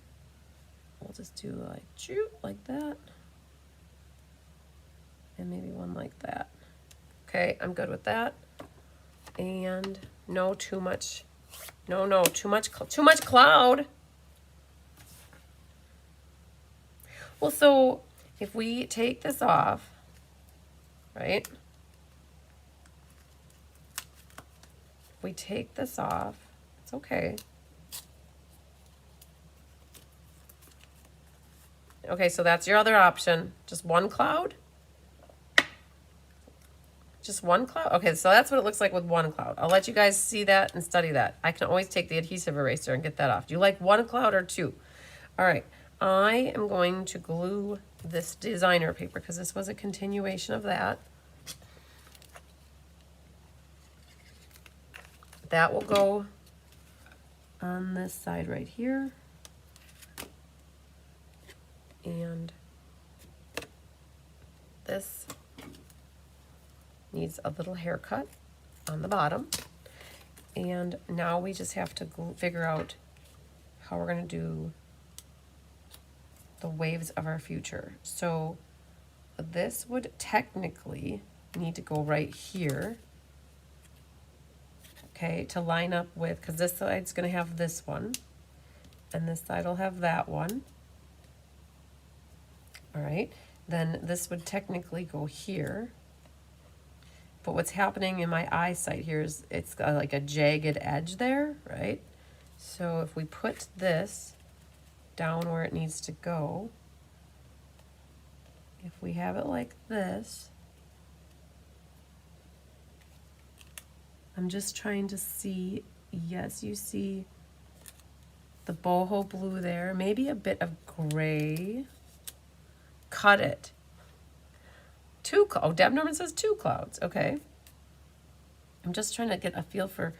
we'll just do like shoot like that. And maybe one like that. Okay, I'm good with that. And no too much. No, too much cloud. Well, so if we take this off, right? If we take this off, it's okay. Okay, so that's your other option. Just one cloud? Just one cloud? Okay, so that's what it looks like with one cloud. I'll let you guys see that and study that. I can always take the adhesive eraser and get that off. Do you like one cloud or two? All right. I am going to glue this designer paper because this was a continuation of that. That will go on this side right here. And this needs a little haircut on the bottom. And now we just have to figure out how we're going to do the waves of our future. So this would technically need to go right here, okay, to line up with, because this side's going to have this one, and this side will have that one. All right, then this would technically go here. But what's happening in my eyesight here is it's got like a jagged edge there, right? So if we put this down where it needs to go, if we have it like this, I'm just trying to see, yes, you see the boho blue there, maybe a bit of gray. Cut it. Oh, Deb Norman says 2 clouds. Okay. I'm just trying to get a feel for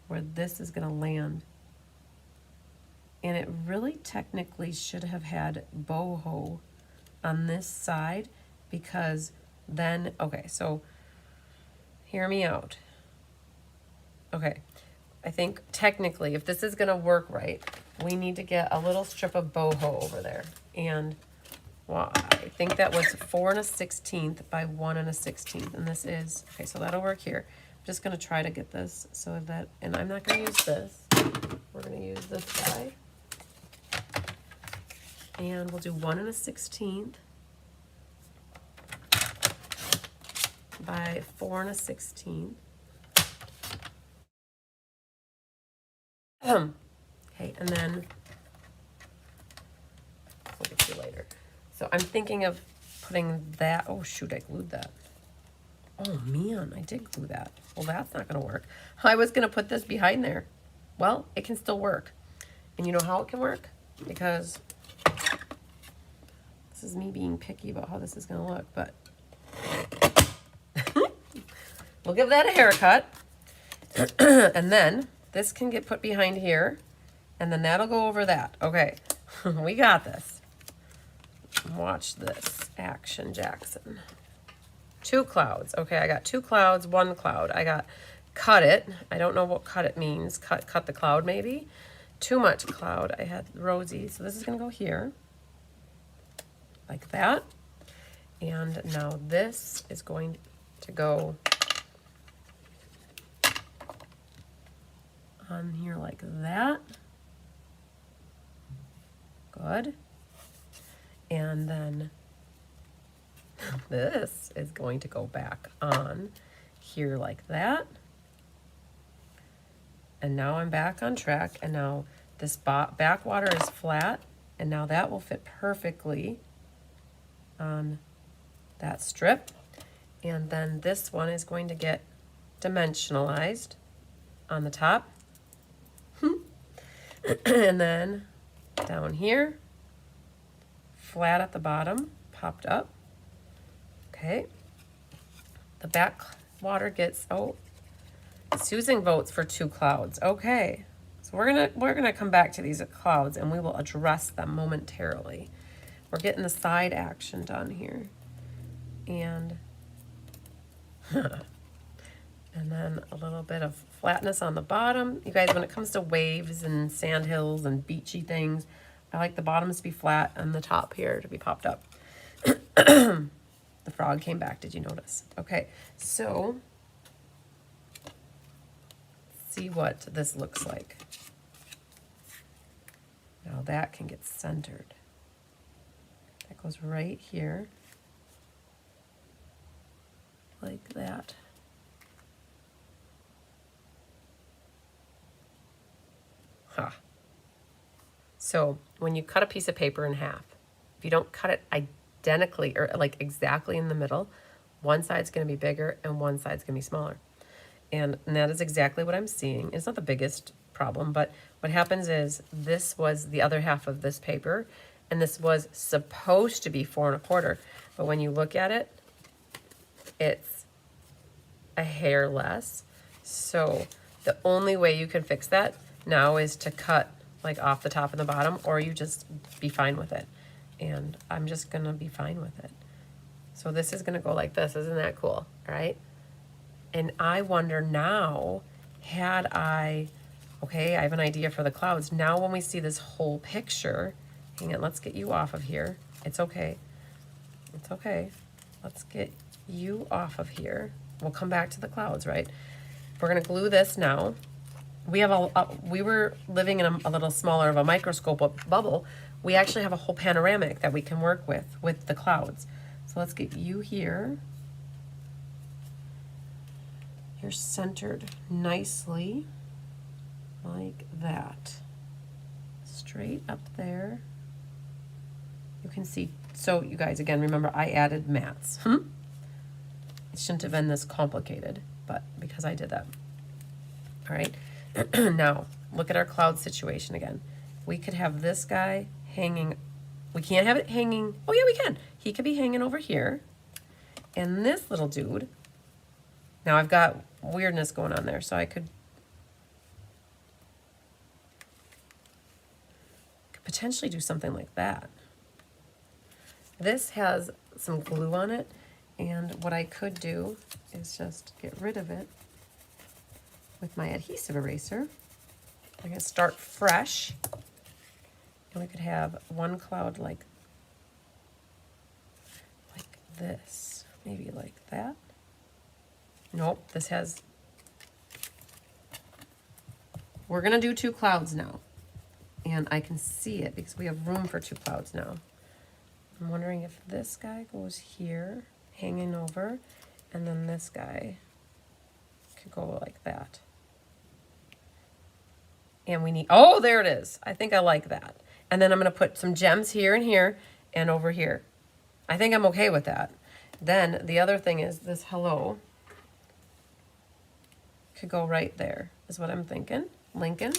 where this is going to land. And it really technically should have had boho on this side, because then, okay, so hear me out. Okay, I think technically if this is going to work right, we need to get a little strip of boho over there. And well, I think that was 4 1/16 by 1 1/16, and this is, okay, so that'll work here. I'm just going to try to get this so that, and I'm not going to use this. We're going to use this guy. And we'll do 1 1/16. by 4 1/16. Okay, and then we'll get to you later. So I'm thinking of putting that. Oh shoot, I glued that. Oh man, I did glue that. Well, that's not gonna work. I was gonna put this behind there. Well, it can still work. And you know how it can work? Because this is me being picky about how this is gonna look, but we'll give that a haircut. And then this can get put behind here, and then that'll go over that. Okay, we got this. Watch this, action Jackson. 2 clouds. Okay, I got 2 clouds, 1 cloud. I got cut it. I don't know what cut it means. Cut the cloud maybe. Too much cloud. I had rosy. So this is going to go here. Like that. And now this is going to go on here like that. Good. And then this is going to go back on here like that. And now I'm back on track. And now this back water is flat. And now that will fit perfectly on that strip. And then this one is going to get dimensionalized on the top. And then down here, flat at the bottom, popped up. Okay. The back water gets, oh, Susan votes for 2 clouds. Okay. So we're gonna come back to these clouds and we will address them momentarily. We're getting the side action done here. And and then a little bit of flatness on the bottom. You guys, when it comes to waves and sand hills and beachy things, I like the bottoms to be flat and the top here to be popped up. The frog came back, did you notice? Okay, so see what this looks like. Now that can get centered. That goes right here, like that. Huh. So when you cut a piece of paper in half, if you don't cut it identically or like exactly in the middle, one side's going to be bigger and one side's going to be smaller. And that is exactly what I'm seeing. It's not the biggest problem, but what happens is this was the other half of this paper, and this was supposed to be 4 1/4. But when you look at it, it's a hair less. So the only way you can fix that now is to cut like off the top and the bottom, or you just be fine with it. And I'm just gonna be fine with it. So this is gonna go like this. Isn't that cool, right? And I wonder now, okay, I have an idea for the clouds. Now when we see this whole picture, hang on, let's get you off of here. It's okay. It's okay. Let's get you off of here. We'll come back to the clouds, right? We're gonna glue this now. We have we were living in a little smaller of a microscope bubble. We actually have a whole panoramic that we can work with the clouds. So let's get you here. You're centered nicely, like that. Straight up there. You can see, so you guys, again, remember I added mats. It shouldn't have been this complicated, but because I did that. All right. Now, look at our cloud situation again. We could have this guy hanging. We can't have it hanging. Oh, yeah, we can. He could be hanging over here. And this little dude. Now, I've got weirdness going on there, so I could potentially do something like that. This has some glue on it, and what I could do is just get rid of it with my adhesive eraser. I'm going to start fresh. And we could have one cloud like this. Maybe like that. Nope, this has... We're going to do 2 clouds now. And I can see it because we have room for 2 clouds now. I'm wondering if this guy goes here, hanging over, And then this guy could go like that. And we need, oh, there it is. I think I like that. And then I'm going to put some gems here and here and over here. I think I'm okay with that. Then the other thing is this hello could go right there, is what I'm thinking. Lincoln.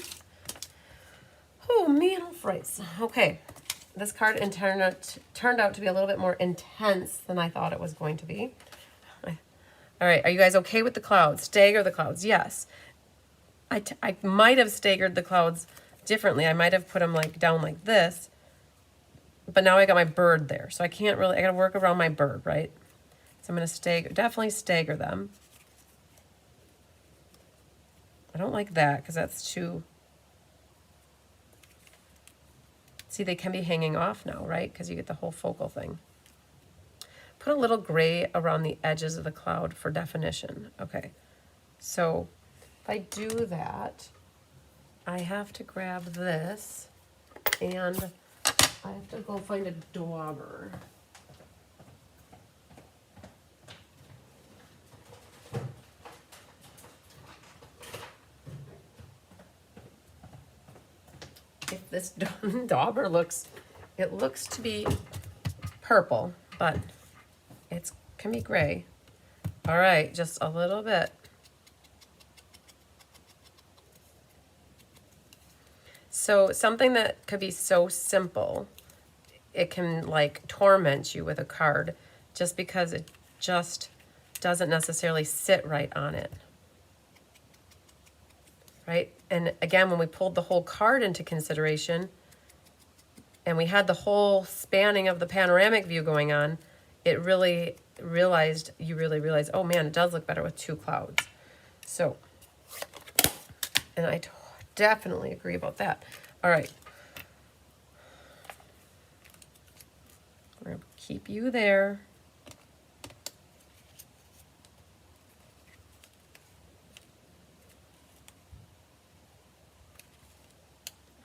Oh, man, oh, frights. Okay. This card turned out to be a little bit more intense than I thought it was going to be. All right, are you guys okay with the clouds? Stagger the clouds, yes. I might have staggered the clouds differently. I might have put them like down like this, but now I got my bird there. So I can't really, I gotta work around my bird, right? So I'm gonna definitely stagger them. I don't like that because that's too, see, they can be hanging off now, right? Because you get the whole focal thing. Put a little gray around the edges of the cloud for definition. Okay, so if I do that, I have to grab this and I have to go find a dauber. If this dauber looks, it looks to be purple, but it can be gray. All right, just a little bit. So something that could be so simple, it can like torment you with a card just because it just doesn't necessarily sit right on it. Right? And again, when we pulled the whole card into consideration and we had the whole spanning of the panoramic view going on, you really realized, oh man, it does look better with two clouds. So, and I definitely agree about that. All right. We're going to keep you there.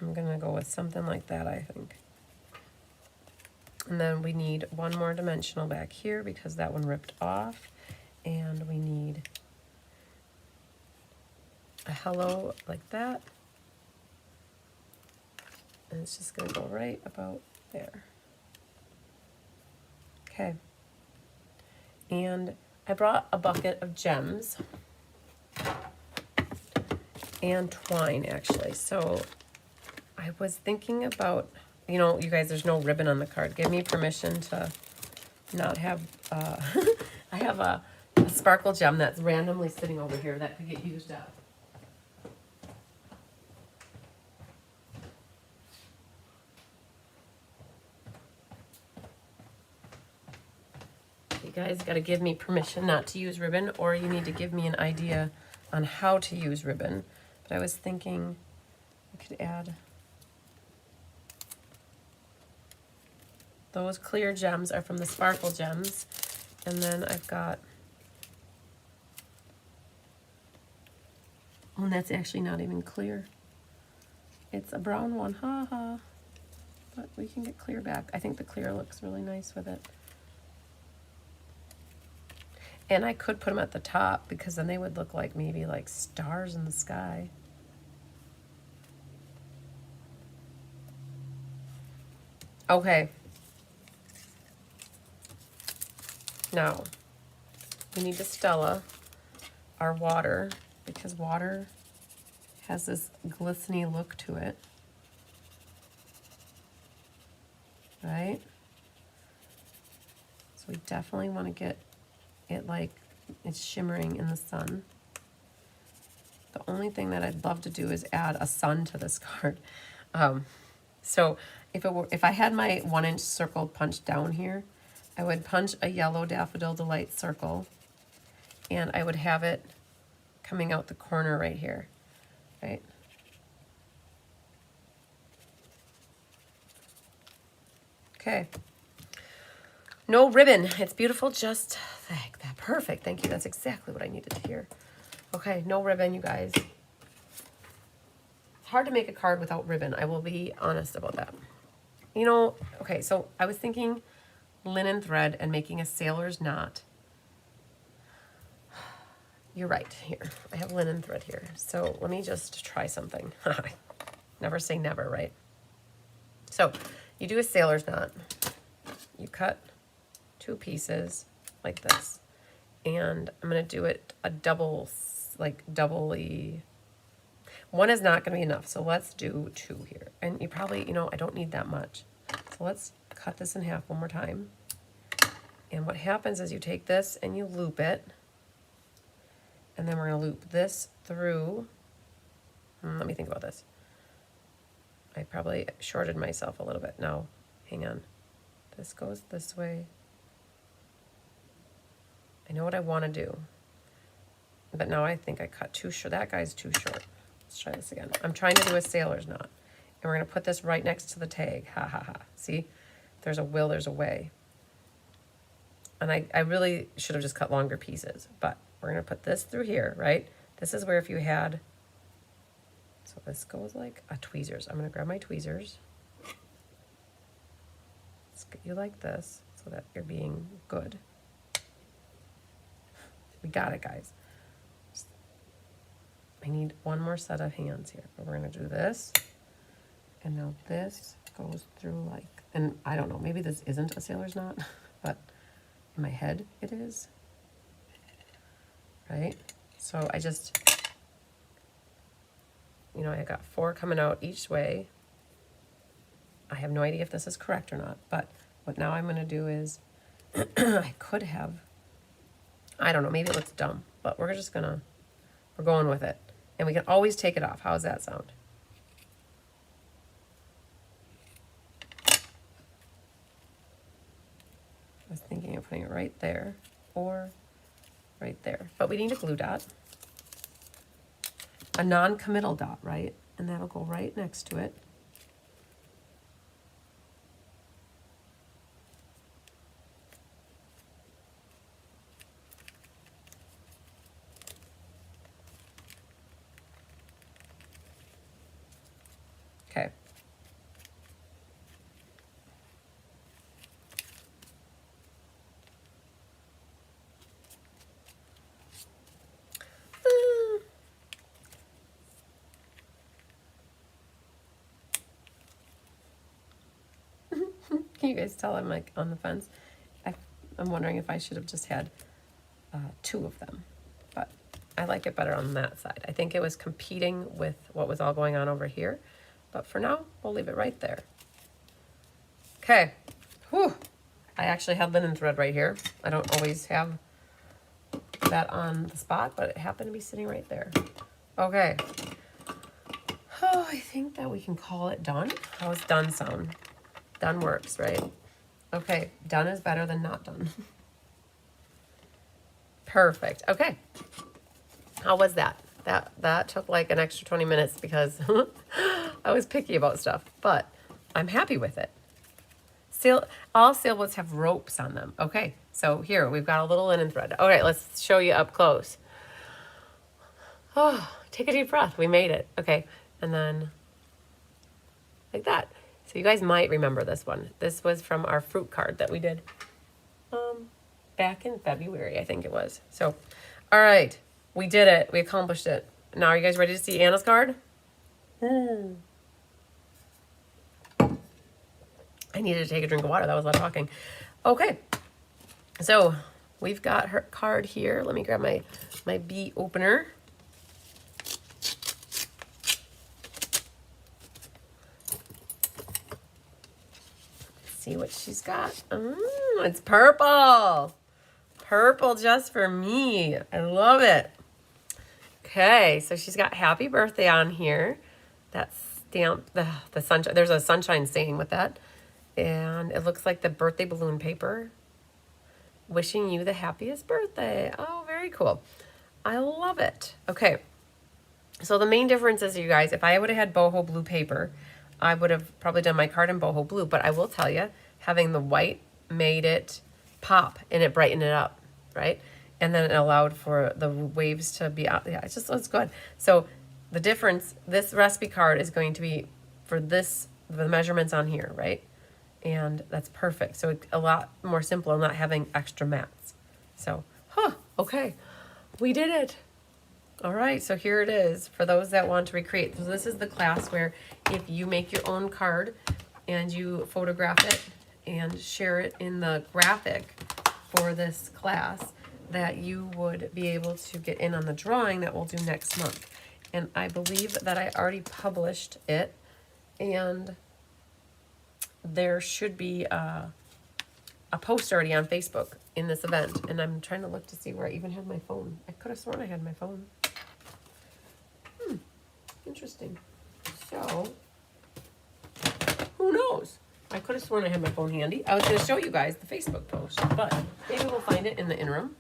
I'm going to go with something like that, I think. And then we need one more dimensional back here because that one ripped off. And we need a hello like that. And it's just going to go right about there. Okay. And I brought a bucket of gems and twine, actually. So I was thinking about, you know, you guys, there's no ribbon on the card. Give me permission to not have, I have a sparkle gem that's randomly sitting over here that could get used up. You guys got to give me permission not to use ribbon, or you need to give me an idea on how to use ribbon. But I was thinking I could add those clear gems are from the sparkle gems, and then I've got one that's actually not even clear. It's a brown one, haha. But we can get clear back. I think the clear looks really nice with it. And I could put them at the top because then they would look like maybe like stars in the sky. Okay. Now, we need to Stella our water because water has this glistening look to it. Right? So we definitely want to get it like it's shimmering in the sun. The only thing that I'd love to do is add a sun to this card. So if I had my 1-inch circle punched down here, I would punch a yellow Daffodil Delight circle, and I would have it coming out the corner right here, right? Okay. No ribbon. It's beautiful just like that. Perfect. Thank you. That's exactly what I needed to hear. Okay, no ribbon, you guys. It's hard to make a card without ribbon. I will be honest about that. You know, okay, so I was thinking linen thread and making a sailor's knot. you're right. Here, I have linen thread here. So let me just try something. Never say never, right? So you do a sailor's knot. You cut 2 pieces like this. And I'm going to do it a double, like doubly. One is not going to be enough. So let's do 2 here. And you probably, you know, I don't need that much. So let's cut this in half one more time. And what happens is you take this and you loop it. And then we're going to loop this through. Let me think about this. I probably shorted myself a little bit. No, hang on. This goes this way. I know what I want to do. But now I think I cut too short. That guy's too short. Let's try this again. I'm trying to do a sailor's knot. And we're going to put this right next to the tag. Ha ha ha. See? There's a will, there's a way. And I really should have just cut longer pieces. But we're going to put this through here, right? This is where if you had... So this goes like a tweezers. I'm going to grab my tweezers. Let's get you like this so that you're being good. We got it, guys. I need one more set of hands here. But we're going to do this. And now this goes through like... And I don't know, maybe this isn't a sailor's knot, but in my head it is. Right? So I just... You know, I got 4 coming out each way. I have no idea if this is correct or not, but what now I'm going to do is, I could have, I don't know, maybe it looks dumb, but we're just going to, we're going with it. And we can always take it off. How does that sound? I was thinking of putting it right there or right there, but we need a glue dot. A non-committal dot, right? And that'll go right next to it. Okay. Can you guys tell I'm like on the fence? I'm wondering if I should have just had 2 of them, but I like it better on that side. I think it was competing with what was all going on over here, but for now, we'll leave it right there. Okay. Whew. I actually have linen thread right here. I don't always have that on the spot, but it happened to be sitting right there. Okay. Oh, I think that we can call it done. How does done sound? Done works, right? Okay, done is better than not done. Perfect. Okay. How was that? That took like an extra 20 minutes because I was picky about stuff, but I'm happy with it. All sailboats have ropes on them. Okay, so here we've got a little linen thread. All right, let's show you up close. Oh, take a deep breath. We made it. Okay, and then like that. So you guys might remember this one. This was from our fruit card that we did back in February, I think it was. So, all right, we did it. We accomplished it. Now, are you guys ready to see Anna's card? I needed to take a drink of water. That was a lot of talking. Okay, so we've got her card here. Let me grab my bee opener. See what she's got. It's purple. Purple just for me. I love it. Okay, so she's got happy birthday on here. That stamp, the sunshine. There's a sunshine saying with that. And it looks like the birthday balloon paper. Wishing you the happiest birthday. Oh, very cool. I love it. Okay, so the main difference is, you guys, if I would have had boho blue paper, I would have probably done my card in boho blue, but I will tell you, having the white made it pop and it brightened it up, right? And then it allowed for the waves to be out. Yeah, it just looks good. So the difference, this recipe card is going to be for this, the measurements on here, right? And that's perfect. So it's a lot more simple, not having extra mats. So, okay, we did it. All right, so here it is for those that want to recreate. So this is the class where if you make your own card and you photograph it and share it in the graphic for this class, that you would be able to get in on the drawing that we'll do next month. And I believe that I already published it, and there should be a post already on Facebook in this event. And I'm trying to look to see where I even had my phone. I could have sworn I had my phone. Interesting. So, who knows? I could have sworn I had my phone handy. I was going to show you guys the Facebook post, but maybe we'll find it in the interim.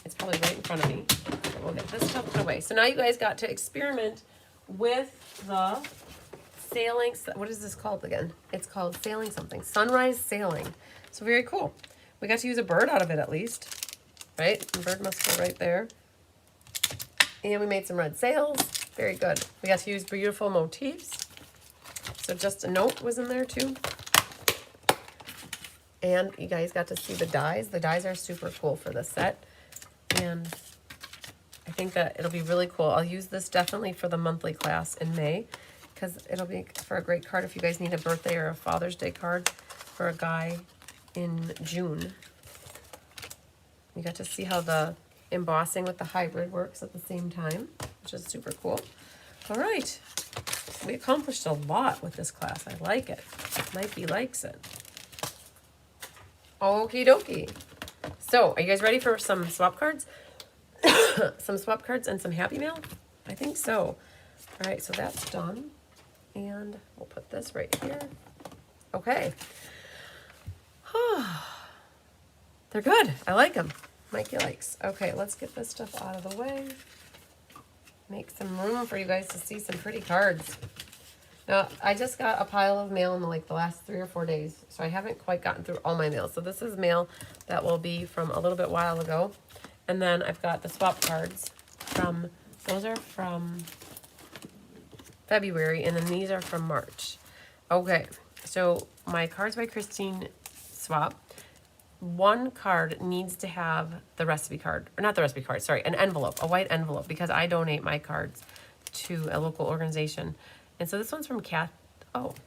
It's probably right in front of me. So we'll get this stuff put away. So now you guys got to experiment with the sailing. What is this called again? It's called sailing something. Sunrise sailing. So very cool. We got to use a bird out of it at least, right? The bird must go right there. And we made some red sails. Very good. We got to use beautiful motifs. So just a note was in there too. And you guys got to see the dies. The dies are super cool for this set. And I think that it'll be really cool. I'll use this definitely for the monthly class in May, because it'll be for a great card if you guys need a birthday or a Father's Day card for a guy in June. You got to see how the embossing with the hybrid works at the same time, which is super cool. All right, we accomplished a lot with this class. I like it. Mikey likes it. Okie dokie. So, are you guys ready for some swap cards? Some swap cards and some Happy Mail? I think so. All right, so that's done. And we'll put this right here. Okay. They're good. I like them. Mikey likes. Okay, let's get this stuff out of the way. Make some room for you guys to see some pretty cards. Now, I just got a pile of mail in the last 3 or 4 days, so I haven't quite gotten through all my mail. So this is mail that will be from a little bit while ago. And then I've got the swap cards from, those are from February, and then these are from March. Okay, so my Cards by Christine swap. One card needs to have the recipe card, or not the recipe card, sorry, an envelope, a white envelope, because I donate my cards to a local organization. And so this one's from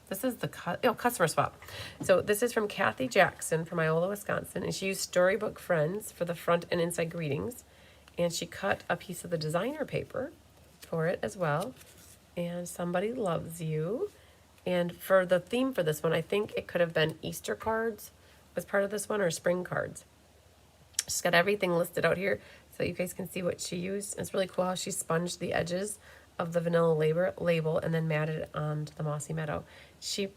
this is the customer swap. So this is from Kathy Jackson from Iola, Wisconsin, and she used Storybook Friends for the front and inside greetings, and she cut a piece of the designer paper for it as well. And Somebody Loves You. And for the theme for this one, I think it could have been Easter cards was part of this one, or spring cards. She's got everything listed out here so you guys can see what she used. It's really cool how she sponged the edges of the vanilla label and then matted it onto the Mossy Meadow. She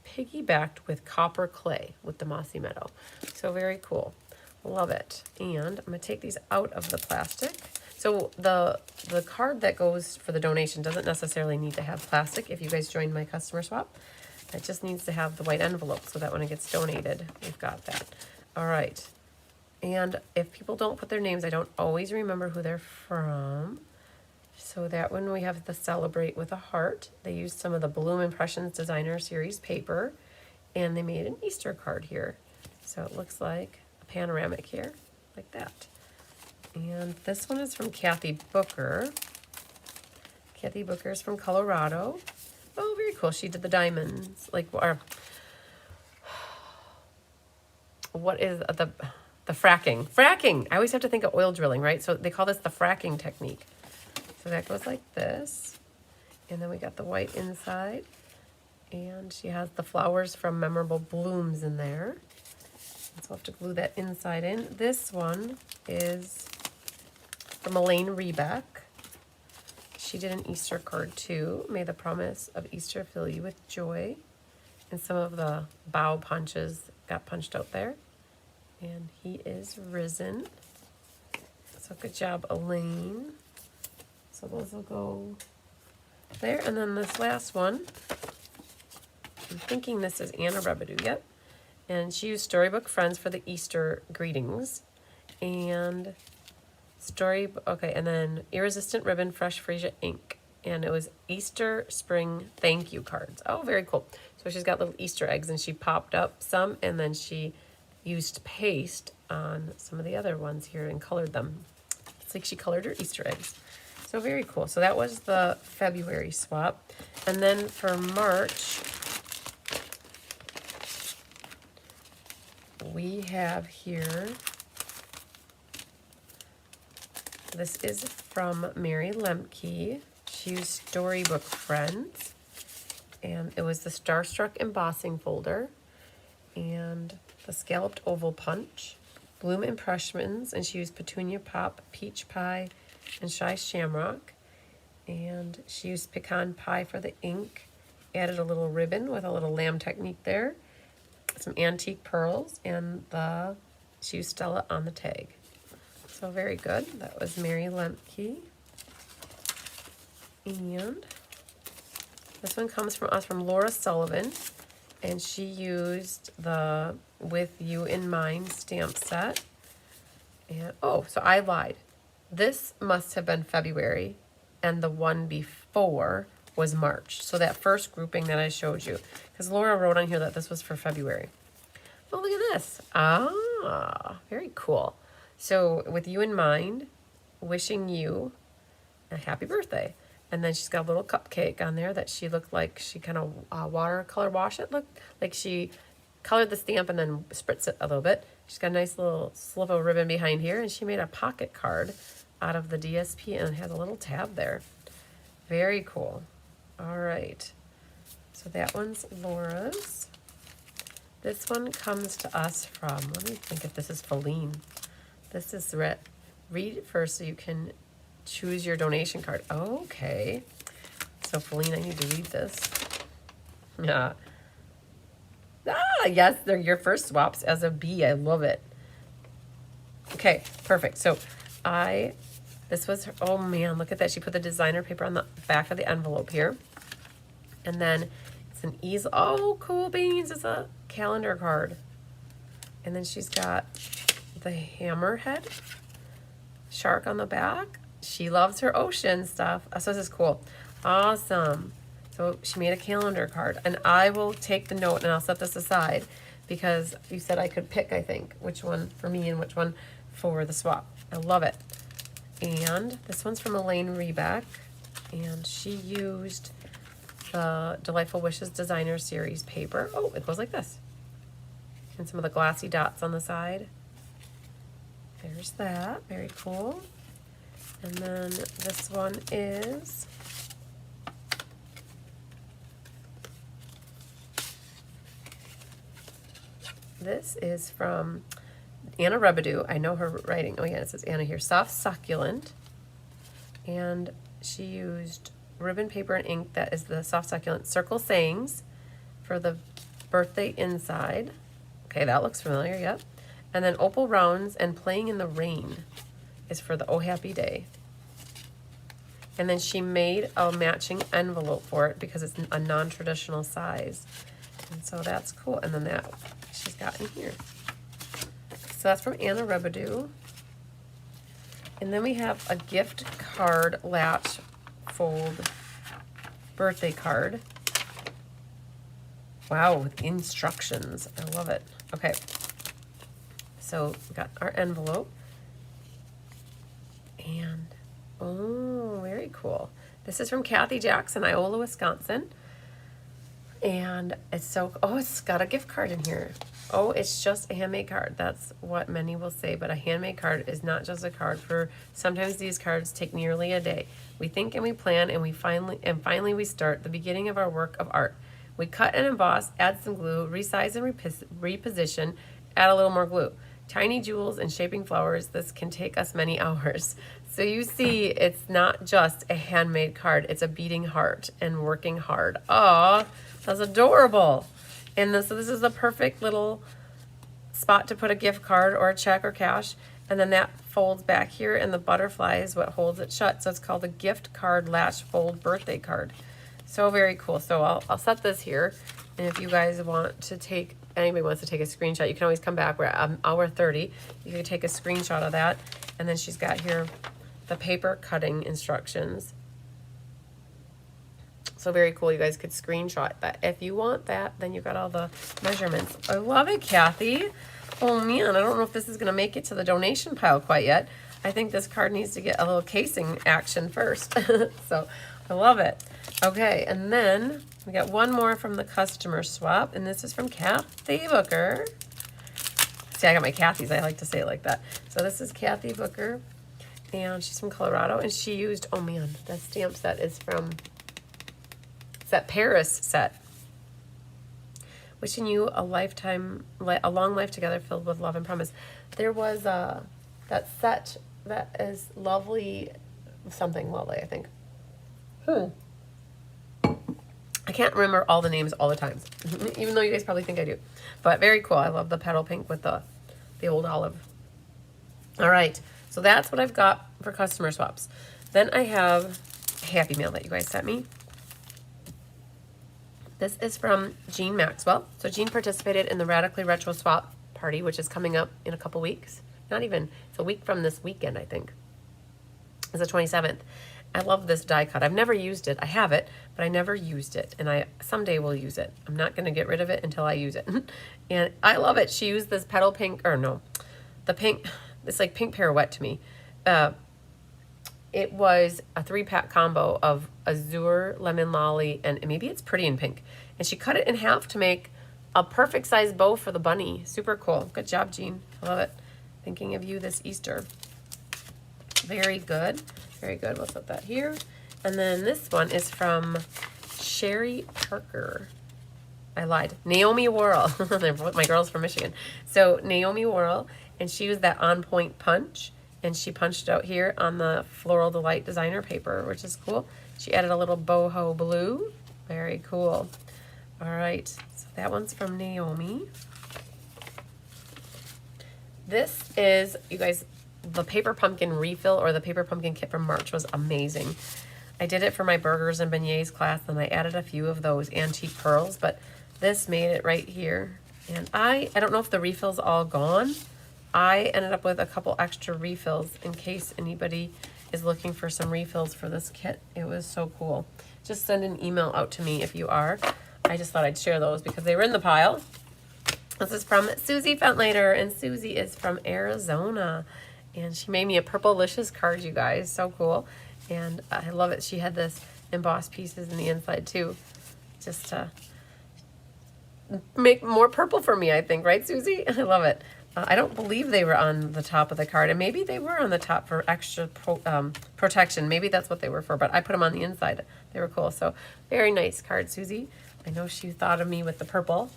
piggybacked with copper clay with the Mossy Meadow. So very cool. Love it. And I'm going to take these out of the plastic. So the card that goes for the donation doesn't necessarily need to have plastic if you guys join my customer swap. It just needs to have the white envelope so that when it gets donated, we've got that. All right. And if people don't put their names, I don't always remember who they're from. So that when we have the Celebrate with a heart, they used some of the Bloom Impressions Designer Series paper, and they made an Easter card here. So it looks like a panoramic here, like that. And this one is from Kathy Booker. Kathy Booker is from Colorado. Oh, very cool. She did the diamonds. What is the fracking? Fracking! I always have to think of oil drilling, right? So they call this the fracking technique. So that goes like this. And then we got the white inside. And she has the flowers from Memorable Blooms in there. So we'll have to glue that inside in. This one is from Elaine Rebeck. She did an Easter card too. May the promise of Easter fill you with joy. And some of the bow punches got punched out there. And he is risen. So good job, Elaine. So those will go there. And then this last one, I'm thinking this is Anna Rebedu, yep. And she used Storybook Friends for the Easter greetings. And and then Irresistant Ribbon, Fresh Freesia ink. And it was Easter Spring Thank You cards. Oh, very cool. So she's got little Easter eggs, and she popped up some, and then she used paste on some of the other ones here and colored them. It's like she colored her Easter eggs. So very cool. So that was the February swap. And then for March, we have here, this is from Mary Lemke. She used Storybook Friends. And it was the Starstruck embossing folder. And the Scalloped Oval Punch. Bloom Impressions. And she used Petunia Pop, Peach Pie, and Shy Shamrock. And she used Pecan Pie for the ink. Added a little ribbon with a little lamb technique there. Some antique pearls, and she used Stella on the tag. So very good. That was Mary Lemke. And this one comes from us from Laura Sullivan, and she used the With You in Mind stamp set. And oh, so I lied. This must have been February, and the one before was March. So that first grouping that I showed you, because Laura wrote on here that this was for February. Oh, look at this. Ah, very cool. So With You in Mind, wishing you a happy birthday. And then she's got a little cupcake on there that she looked like she kind of watercolor wash it. Looked like she colored the stamp and then spritzed it a little bit. She's got a nice little slip of ribbon behind here, and she made a pocket card out of the DSP and it has a little tab there. Very cool. All right. So that one's Laura's. This one comes to us from, let me think if this is Feline. This is read it first so you can choose your donation card. Okay. So Feline, I need to read this. Yeah. Ah, yes, they're your first swaps as a B. I love it. Okay, perfect. So this was her, oh man, look at that. She put the designer paper on the back of the envelope here. And then it's an easel. Oh, cool beans. It's a calendar card. And then she's got the hammerhead shark on the back. She loves her ocean stuff. So this is cool. Awesome. So she made a calendar card. And I will take the note and I'll set this aside because you said I could pick, I think, which one for me and which one for the swap. I love it. And this one's from Elaine Rebeck. And she used the Delightful Wishes Designer Series paper. Oh, it goes like this. And some of the glossy dots on the side. There's that. Very cool. And then this one is from Anna Rebedu. I know her writing. Oh yeah, it says Anna here. Soft Succulent. And she used ribbon paper and ink that is the Soft Succulent Circle Sayings for the birthday inside. Okay, that looks familiar, yep. And then Opal Rounds and Playing in the Rain is for the Oh Happy Day. And then she made a matching envelope for it because it's a non-traditional size. And so that's cool. And then that she's got in here. So that's from Anna Rebedu. And then we have a gift card latch fold birthday card. Wow, with instructions. I love it. Okay. So we got our envelope. And, oh, very cool. This is from Kathy Jackson, Iola, Wisconsin. And it's so, oh, it's got a gift card in here. Oh, it's just a handmade card. That's what many will say, but a handmade card is not just a card. Sometimes these cards take nearly a day. We think and we plan and finally we start the beginning of our work of art. We cut and emboss, add some glue, resize and reposition, add a little more glue. Tiny jewels and shaping flowers, this can take us many hours. So you see, it's not just a handmade card, it's a beating heart and working hard. Aw, that's adorable. And so this is the perfect little spot to put a gift card or a check or cash. And then that folds back here and the butterfly is what holds it shut. So it's called a gift card latch fold birthday card. So very cool. So I'll set this here. And if you guys want to anybody wants to take a screenshot, you can always come back. We're at hour 30. You can take a screenshot of that. And then she's got here the paper cutting instructions. So very cool. You guys could screenshot that. If you want that, then you got all the measurements. I love it, Kathy. Oh man, I don't know if this is going to make it to the donation pile quite yet. I think this card needs to get a little casing action first. So I love it. Okay, and then we got one more from the customer swap, and this is from Kathy Booker. See, I got my Kathy's. I like to say it like that. So this is Kathy Booker, and she's from Colorado, and she used, oh man, that stamp set is from, it's that Paris set. Wishing you a lifetime, a long life together filled with love and promise. There was that set that is lovely, something lovely, I think. I can't remember all the names all the times, even though you guys probably think I do. But very cool. I love the petal pink with the old olive. All right, so that's what I've got for customer swaps. Then I have Happy Mail that you guys sent me. This is from Jean Maxwell. So Jean participated in the Radically Retro Swap Party, which is coming up in a couple weeks. Not even, it's a week from this weekend, I think. It's the 27th. I love this die cut. I've never used it. I have it, but I never used it. And I someday will use it. I'm not going to get rid of it until I use it. And I love it. She used this petal pink, or no, the pink, it's like pink pirouette to me. It was a 3-pack combo of azure, lemon lolly, and maybe it's pretty in pink. And she cut it in half to make a perfect size bow for the bunny. Super cool. Good job, Jean. I love it. Thinking of you this Easter. Very good. Very good. We'll put that here. And then this one is from Sherry Parker. I lied. Naomi Worrell. They're both my girls from Michigan. So Naomi Worrell, and she used that On Point punch. And she punched it out here on the Floral Delight designer paper, which is cool. She added a little boho blue. Very cool. All right, so that one's from Naomi. This is, you guys, the Paper Pumpkin refill or the Paper Pumpkin kit from March was amazing. I did it for my burgers and beignets class, and I added a few of those antique pearls, but this made it right here. And I don't know if the refill's all gone. I ended up with a couple extra refills in case anybody is looking for some refills for this kit. It was so cool. Just send an email out to me if you are. I just thought I'd share those because they were in the pile. This is from Susie Fentlater, and Susie is from Arizona. And she made me a Purplelicious card, you guys. So cool. And I love it. She had this embossed pieces in the inside too. Just to make more purple for me, I think. Right, Susie? I love it. I don't believe they were on the top of the card, and maybe they were on the top for extra protection. Maybe that's what they were for, but I put them on the inside. They were cool. So very nice card, Susie. I know she thought of me with the purple.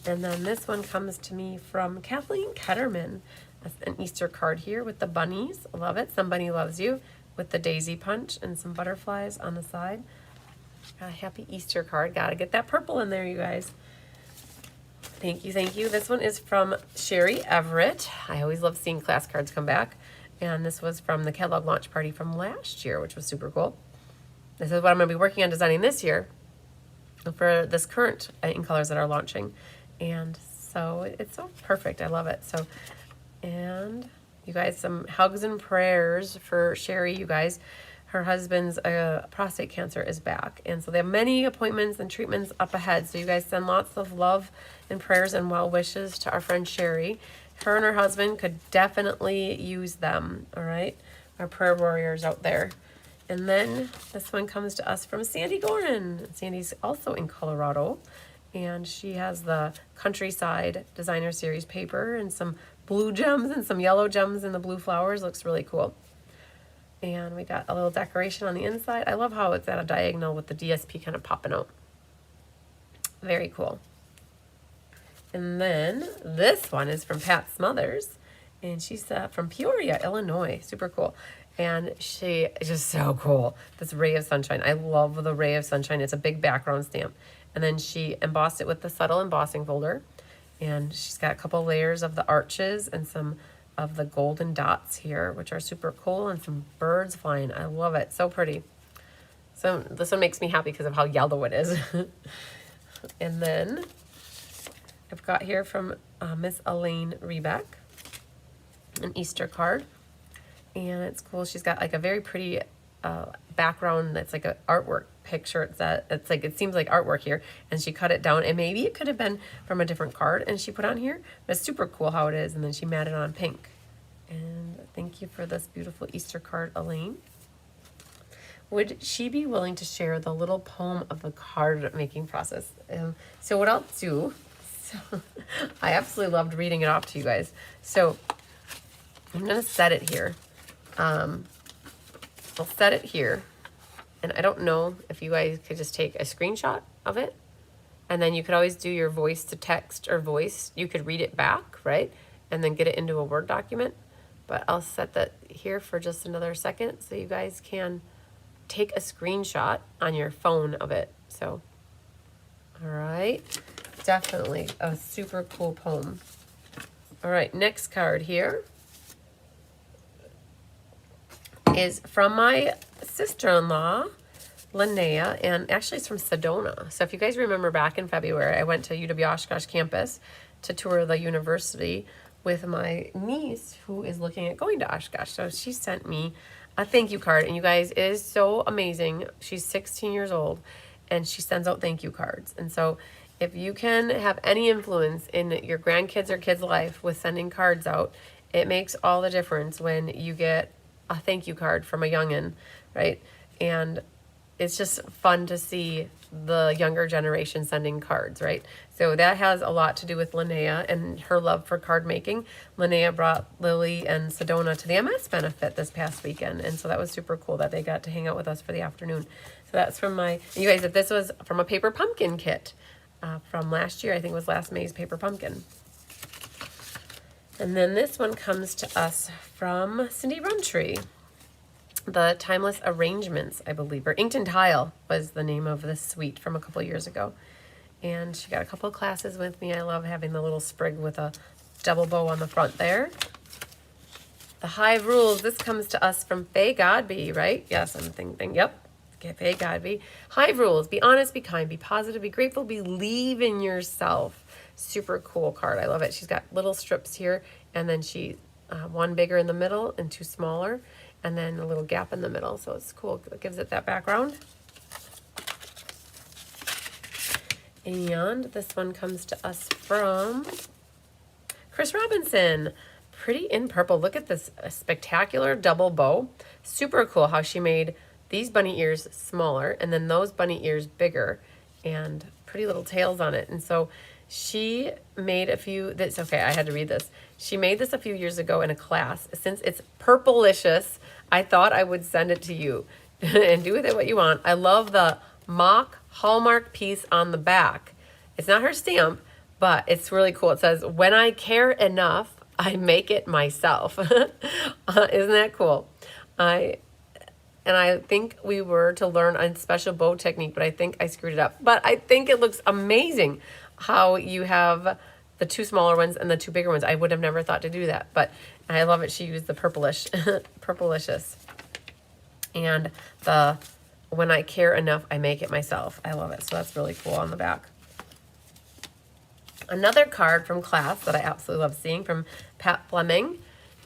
And then this one comes to me from Kathleen Ketterman. That's an Easter card here with the bunnies. I love it. Somebody loves you with the daisy punch and some butterflies on the side. A happy Easter card. Got to get that purple in there, you guys. Thank you, thank you. This one is from Sherry Everett. I always love seeing class cards come back. And this was from the catalog launch party from last year, which was super cool. This is what I'm going to be working on designing this year for this current ink colors that are launching. And so it's so perfect. I love it. So, and you guys, some hugs and prayers for Sherry, you guys. Her husband's prostate cancer is back. And so they have many appointments and treatments up ahead. So you guys send lots of love and prayers and well wishes to our friend Sherry. Her and her husband could definitely use them, all right? Our prayer warriors out there. And then this one comes to us from Sandy Gorin. Sandy's also in Colorado. And she has the Countryside Designer Series paper and some blue gems and some yellow gems in the blue flowers. Looks really cool. And we got a little decoration on the inside. I love how it's at a diagonal with the DSP kind of popping out. Very cool. And then this one is from Pat Smothers. And she's from Peoria, Illinois. Super cool. And she is just so cool. This Ray of Sunshine. I love the Ray of Sunshine. It's a big background stamp. And then she embossed it with the subtle embossing folder. And she's got a couple layers of the arches and some of the golden dots here, which are super cool, and some birds flying. I love it. So pretty. So this one makes me happy because of how yellow it is. And then I've got here from Miss Elaine Rebeck, an Easter card. And it's cool. She's got like a very pretty background that's like an artwork picture. It's like, it seems like artwork here. And she cut it down, and maybe it could have been from a different card and she put on here. But it's super cool how it is. And then she matted on pink. And thank you for this beautiful Easter card, Elaine. Would she be willing to share the little poem of the card making process? So what I'll do, I absolutely loved reading it off to you guys. So I'm going to set it here. I'll set it here. And I don't know if you guys could just take a screenshot of it. And then you could always do your voice to text or voice. You could read it back, right? And then get it into a Word document. But I'll set that here for just another second so you guys can take a screenshot on your phone of it. So, all right. Definitely a super cool poem. All right, next card here is from my sister-in-law, Linnea, and actually it's from Sedona. So if you guys remember back in February, I went to UW Oshkosh campus to tour the university with my niece who is looking at going to Oshkosh. So she sent me a thank you card, and you guys, it is so amazing. She's 16 years old and she sends out thank you cards. And so if you can have any influence in your grandkids or kids' life with sending cards out, it makes all the difference when you get a thank you card from a youngin', right? And it's just fun to see the younger generation sending cards, right? So that has a lot to do with Linnea and her love for card making. Linnea brought Lily and Sedona to the MS benefit this past weekend. And so that was super cool that they got to hang out with us for the afternoon. So that's from my, you guys, if this was from a paper pumpkin kit from last year, I think it was last May's paper pumpkin. And then this one comes to us from Cindy Runtree. The Timeless Arrangements, I believe, or Inked and Tile was the name of this suite from a couple years ago. And she got a couple of classes with me. I love having the little sprig with a double bow on the front there. The Hive Rules, this comes to us from Faye Godby, right? Yes, I'm thinking, yep. Okay, Faye Godby. Hive Rules, be honest, be kind, be positive, be grateful, believe in yourself. Super cool card. I love it. She's got little strips here, and then she, one bigger in the middle and two smaller, and then a little gap in the middle. So it's cool. It gives it that background. And this one comes to us from Chris Robinson. Pretty in Purple. Look at this spectacular double bow. Super cool how she made these bunny ears smaller and then those bunny ears bigger and pretty little tails on it. And so she made a few, that's okay, I had to read this. She made this a few years ago in a class. Since it's purplicious, I thought I would send it to you and do with it what you want. I love the mock Hallmark piece on the back. It's not her stamp, but it's really cool. It says, when I care enough, I make it myself. Isn't that cool? I think we were to learn a special bow technique, but I think I screwed it up. But I think it looks amazing how you have the two smaller ones and the two bigger ones. I would have never thought to do that, but I love it. She used the purplish, purplicious. And the when I care enough, I make it myself. I love it. So that's really cool on the back. Another card from class that I absolutely love seeing from Pat Fleming.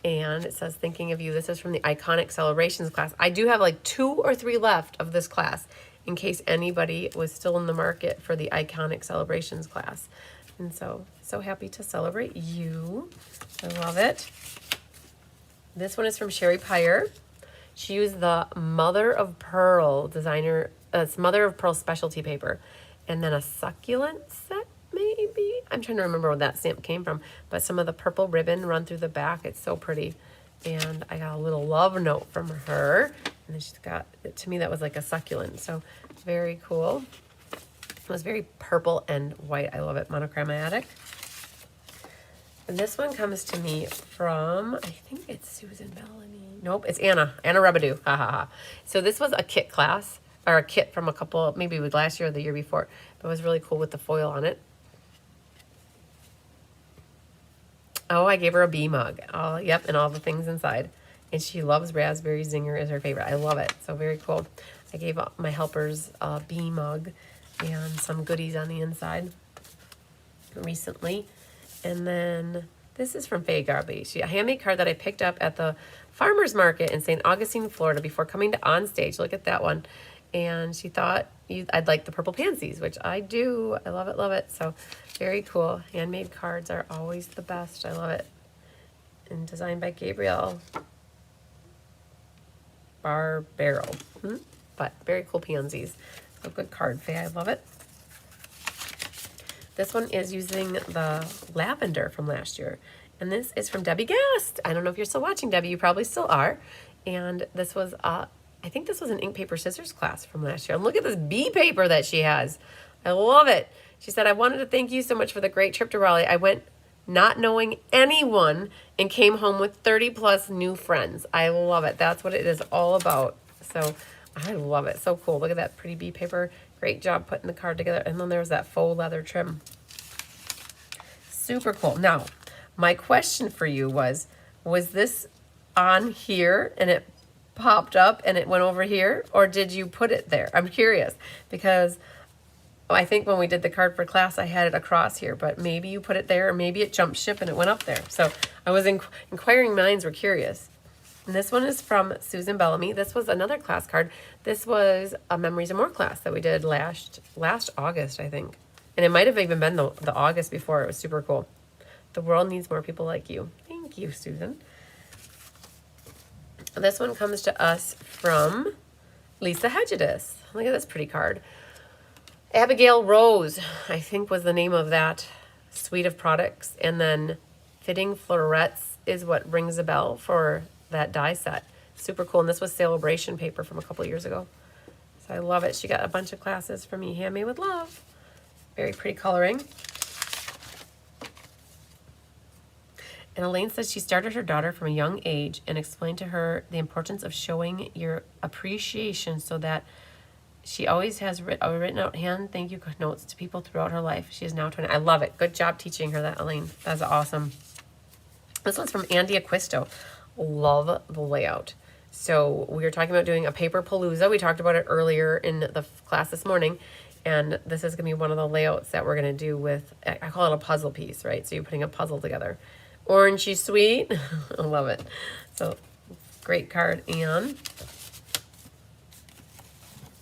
And it says, thinking of you. This is from the Iconic Celebrations class. I do have like 2 or 3 left of this class in case anybody was still in the market for the Iconic Celebrations class. And so happy to celebrate you. I love it. This one is from Sherry Pyre. She used the Mother of Pearl designer, it's Mother of Pearl specialty paper. And then a succulent set, maybe? I'm trying to remember where that stamp came from. But some of the purple ribbon run through the back. It's so pretty. And I got a little love note from her. And then she's got, to me, that was like a succulent. So very cool. It was very purple and white. I love it. Monochromatic. And this one comes to me from, I think it's Susan Bellamy. Nope, it's Anna. Anna Rebadou. Ha ha ha. So this was a kit class, or a kit from a couple, maybe it was last year or the year before. But it was really cool with the foil on it. Oh, I gave her a bee mug. Oh, yep, and all the things inside. And she loves Raspberry Zinger is her favorite. I love it. So very cool. I gave my helpers a bee mug and some goodies on the inside recently. And then this is from Faye Garby. A handmade card that I picked up at the farmer's market in St. Augustine, Florida before coming to Onstage. Look at that one. And she thought I'd like the purple pansies, which I do. I love it, love it. So very cool. Handmade cards are always the best. I love it. And designed by Gabrielle. Barbaro. But very cool pansies. So good card, Faye. I love it. This one is using the lavender from last year. And this is from Debbie Gast. I don't know if you're still watching, Debbie. You probably still are. And this was, I think this was an ink, paper, scissors class from last year. And look at this bee paper that she has. I love it. She said, I wanted to thank you so much for the great trip to Raleigh. I went not knowing anyone and came home with 30 plus new friends. I love it. That's what it is all about. So I love it. So cool. Look at that pretty bee paper. Great job putting the card together. And then there's that faux leather trim. Super cool. Now, my question for you was this on here and it popped up and it went over here, or did you put it there? I'm curious because I think when we did the card for class, I had it across here, but maybe you put it there, or maybe it jumped ship and it went up there. So I was inquiring minds were curious. And this one is from Susan Bellamy. This was another class card. This was a Memories and More class that we did last August, I think. And it might have even been the August before. It was super cool. The world needs more people like you. Thank you, Susan. This one comes to us from Lisa Hedgedis. Look at this pretty card. Abigail Rose, I think was the name of that suite of products. And then Fitting Florets is what rings a bell for that die set. Super cool. And this was sale-a-bration paper from a couple years ago. So I love it. She got a bunch of classes from me. Handmade with love. Very pretty coloring. And Elaine says she started her daughter from a young age and explained to her the importance of showing your appreciation so that she always has a written out hand thank you notes to people throughout her life. She is now 20. I love it. Good job teaching her that, Elaine. That's awesome. This one's from Andy Acquisto. Love the layout. So we were talking about doing a paper palooza. We talked about it earlier in the class this morning. And this is going to be one of the layouts that we're going to do with, I call it a puzzle piece, right? So you're putting a puzzle together. Orangey sweet. I love it. So great card. And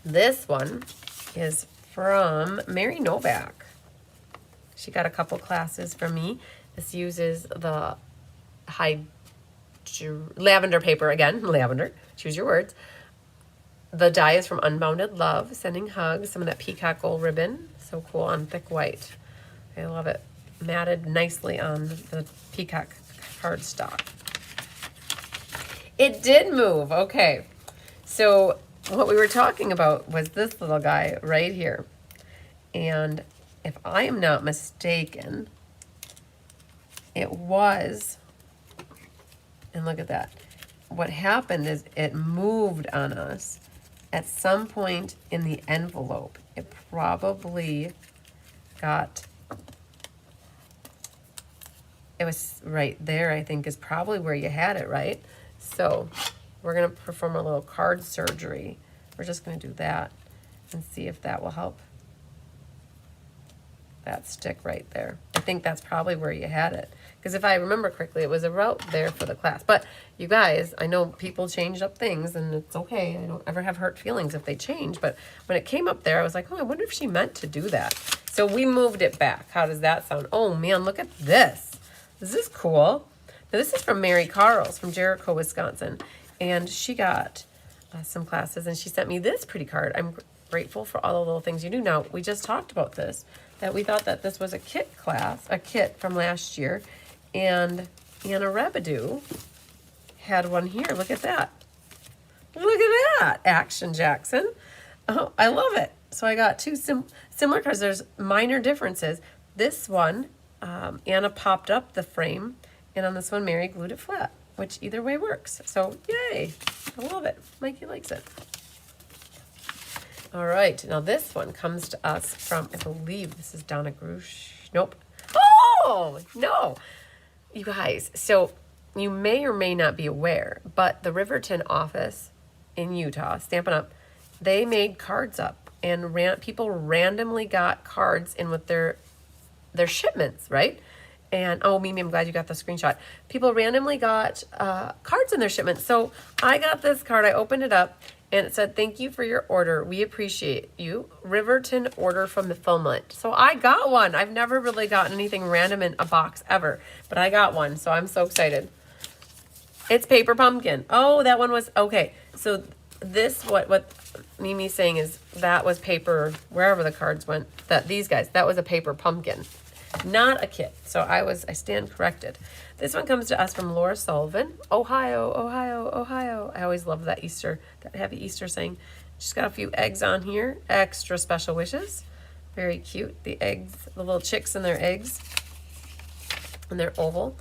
this one is from Mary Novak. She got a couple classes from me. This uses the lavender paper again. Lavender. Choose your words. The die is from Unbounded Love. Sending hugs. Some of that peacock gold ribbon. So cool on thick white. I love it. Matted nicely on the peacock cardstock. It did move. Okay. So what we were talking about was this little guy right here. And if I am not mistaken, it was, and look at that. What happened is it moved on us at some point in the envelope. It probably got, it was right there, I think, is probably where you had it, right? So we're going to perform a little card surgery. We're just going to do that and see if that will help that stick right there. I think that's probably where you had it. Because if I remember correctly, it was about there for the class. But you guys, I know people change up things and it's okay. I don't ever have hurt feelings if they change. But when it came up there, I was like, oh, I wonder if she meant to do that. So we moved it back. How does that sound? Oh man, look at this. This is cool. Now this is from Mary Carls from Jericho, Wisconsin. And she got some classes and she sent me this pretty card. I'm grateful for all the little things you do. Now, we just talked about this, that we thought that this was a kit class, a kit from last year. And Anna Rabideau had one here. Look at that. Look at that. Action Jackson. Oh, I love it. So I got two similar cards. There's minor differences. This one, Anna popped up the frame. And on this one, Mary glued it flat, which either way works. So, yay. I love it. Mikey likes it. All right. Now, this one comes to us from, I believe this is Donna Grush. Nope. Oh, no. You guys, so you may or may not be aware, but the Riverton office in Utah, Stampin' Up, they made cards up and people randomly got cards in with their shipments, right? And, oh, Mimi, I'm glad you got the screenshot. People randomly got cards in their shipments. So I got this card. I opened it up, and it said, thank you for your order. We appreciate you. Riverton order from the Filmlet. So I got one. I've never really gotten anything random in a box ever, but I got one, so I'm so excited. It's Paper Pumpkin. Oh, that one was, okay. So this, what Mimi's saying is that was paper, wherever the cards went, that these guys, that was a paper pumpkin, not a kit. So I stand corrected. This one comes to us from Laura Sullivan, Ohio, Ohio, Ohio. I always love that that heavy Easter saying. She's got a few eggs on here, extra special wishes. Very cute. The eggs, the little chicks and their eggs, and they're oval.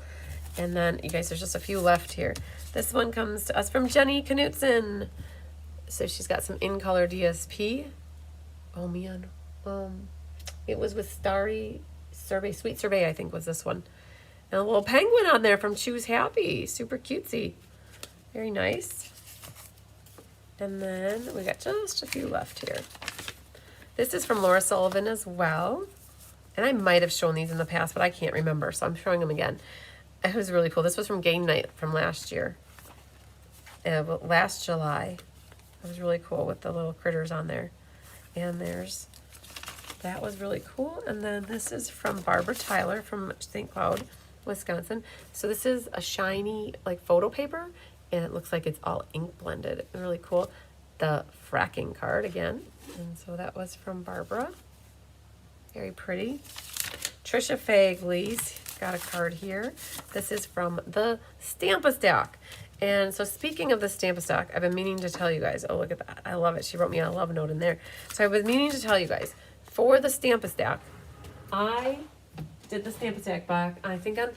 And then, you guys, there's just a few left here. This one comes to us from Jenny Knutson. So she's got some in color DSP. Oh man, it was with Starry Sorbet, Sweet Sorbet, I think was this one. And a little penguin on there from Choose Happy, super cutesy, very nice. And then we got just a few left here. This is from Laura Sullivan as well. And I might have shown these in the past, but I can't remember, so I'm showing them again. It was really cool. This was from Game Night from last year, last July. It was really cool with the little critters on there. And that was really cool. And then this is from Barbara Tyler from St. Cloud, Wisconsin. So this is a shiny like photo paper, and it looks like it's all ink blended. Really cool. The fracking card again. And so that was from Barbara. Very pretty. Trisha Fagley's got a card here. This is from the Stamp-A-Stack. And so speaking of the Stamp-A-Stack, I've been meaning to tell you guys. Oh, look at that. I love it. She wrote me a love note in there. So I've been meaning to tell you guys, for the Stamp-A-Stack, I did the Stamp-A-Stack back, I think on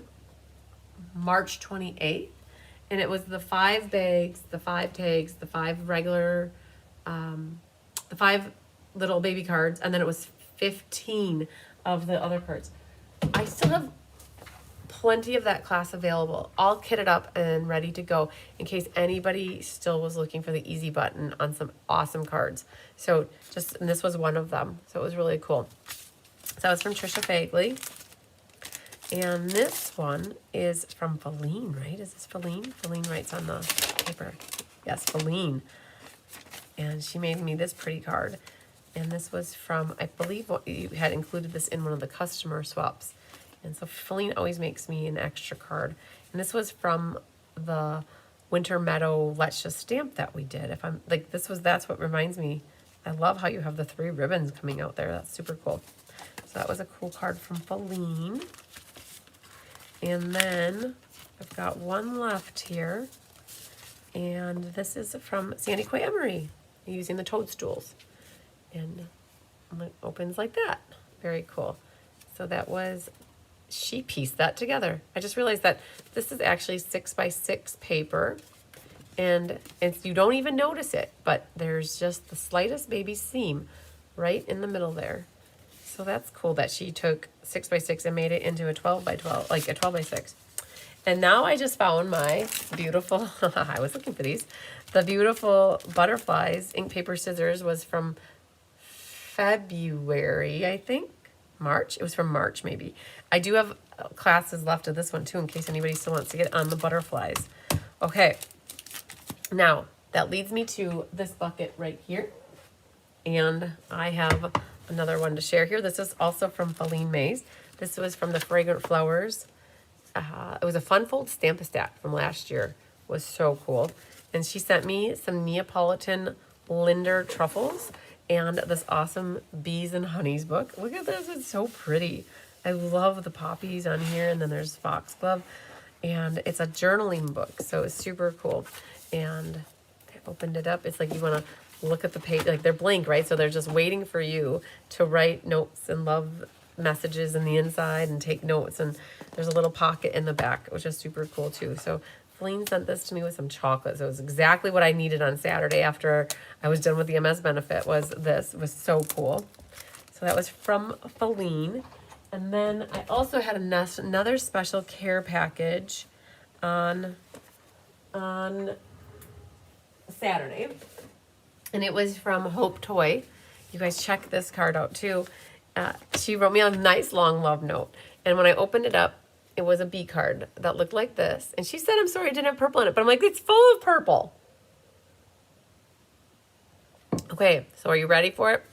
March 28th. And it was the 5 bags, the 5 tags, the 5 regular, the 5 little baby cards, and then it was 15 of the other cards. I still have plenty of that class available, all kitted up and ready to go in case anybody still was looking for the easy button on some awesome cards. So and this was one of them. So it was really cool. So that was from Trisha Fagley. And this one is from Feline, right? Is this Feline? Feline writes on the paper. Yes, Feline. And she made me this pretty card. And this was from, I believe you had included this in one of the customer swaps. And so Feline always makes me an extra card. And this was from the Winter Meadow Let's Just Stamp that we did. If I'm like, that's what reminds me. I love how you have the 3 ribbons coming out there. That's super cool. So that was a cool card from Feline. And then I've got one left here. And this is from Sandy Quay Emery, using the toadstools. And it opens like that. Very cool. So that was, she pieced that together. I just realized that this is actually 6x6 paper, and you don't even notice it, but there's just the slightest baby seam right in the middle there. So that's cool that she took 6x6 and made it into a 12x12, like a 12x6. And now I just found my beautiful, I was looking for these, the beautiful butterflies. Ink, paper, scissors was from February, I think. March. It was from March, maybe. I do have classes left of this one, too, in case anybody still wants to get on the butterflies. Okay. Now, that leads me to this bucket right here. And I have another one to share here. This is also from Feline Mays. This was from the Fragrant Flowers. It was a Fun Fold Stamp-A-Stack from last year. It was so cool. And she sent me some Neapolitan Linder truffles and this awesome Bees and Honeys book. Look at this. It's so pretty. I love the poppies on here. And then there's Foxglove. And it's a journaling book. So it's super cool. And I opened it up. It's like you want to look at the page. Like they're blank, right? So they're just waiting for you to write notes and love messages in the inside and take notes. And there's a little pocket in the back, which is super cool too. So Feline sent this to me with some chocolate. So it was exactly what I needed on Saturday after I was done with the MS benefit. Was this. It was so cool. So that was from Feline. And then I also had another special care package on Saturday. And it was from Hope Toy. You guys check this card out too. She wrote me a nice long love note. And when I opened it up, it was a bee card that looked like this. And she said, I'm sorry, it didn't have purple in it. But I'm like, it's full of purple. Okay, so are you ready for it?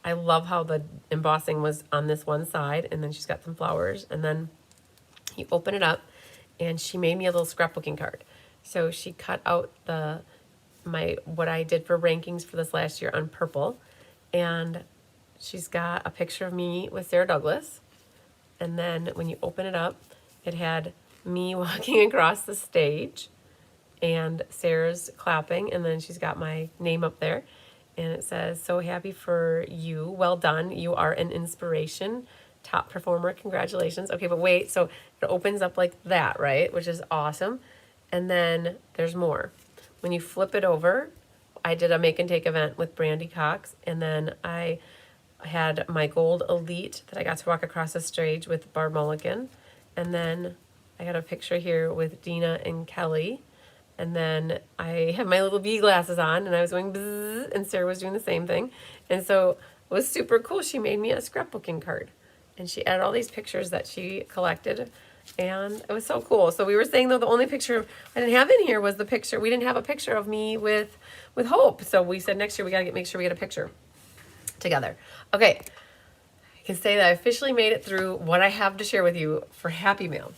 I love how the embossing was on this one side. And then she's got some flowers. And then you open it up. And she made me a little scrapbooking card. So she cut out what I did for rankings for this last year on purple. And she's got a picture of me with Sarah Douglas. And then when you open it up, it had me walking across the stage and Sarah's clapping. And then she's got my name up there. And it says, "So happy for you. Well done. You are an inspiration. Top performer. Congratulations." Okay, but wait. So it opens up like that, right? Which is awesome. And then there's more. When you flip it over, I did a make and take event with Brandy Cox. And then I had my gold elite that I got to walk across the stage with Barb Mulligan. And then I got a picture here with Dina and Kelly. And then I had my little bee glasses on and I was going bzzz, and Sarah was doing the same thing. And so it was super cool. She made me a scrapbooking card and she added all these pictures that she collected. And it was so cool. So we were saying, though, the only picture I didn't have in here was the picture. We didn't have a picture of me with Hope. So we said next year we got to make sure we get a picture together. Okay. I can say that I officially made it through what I have to share with you for Happy Mail.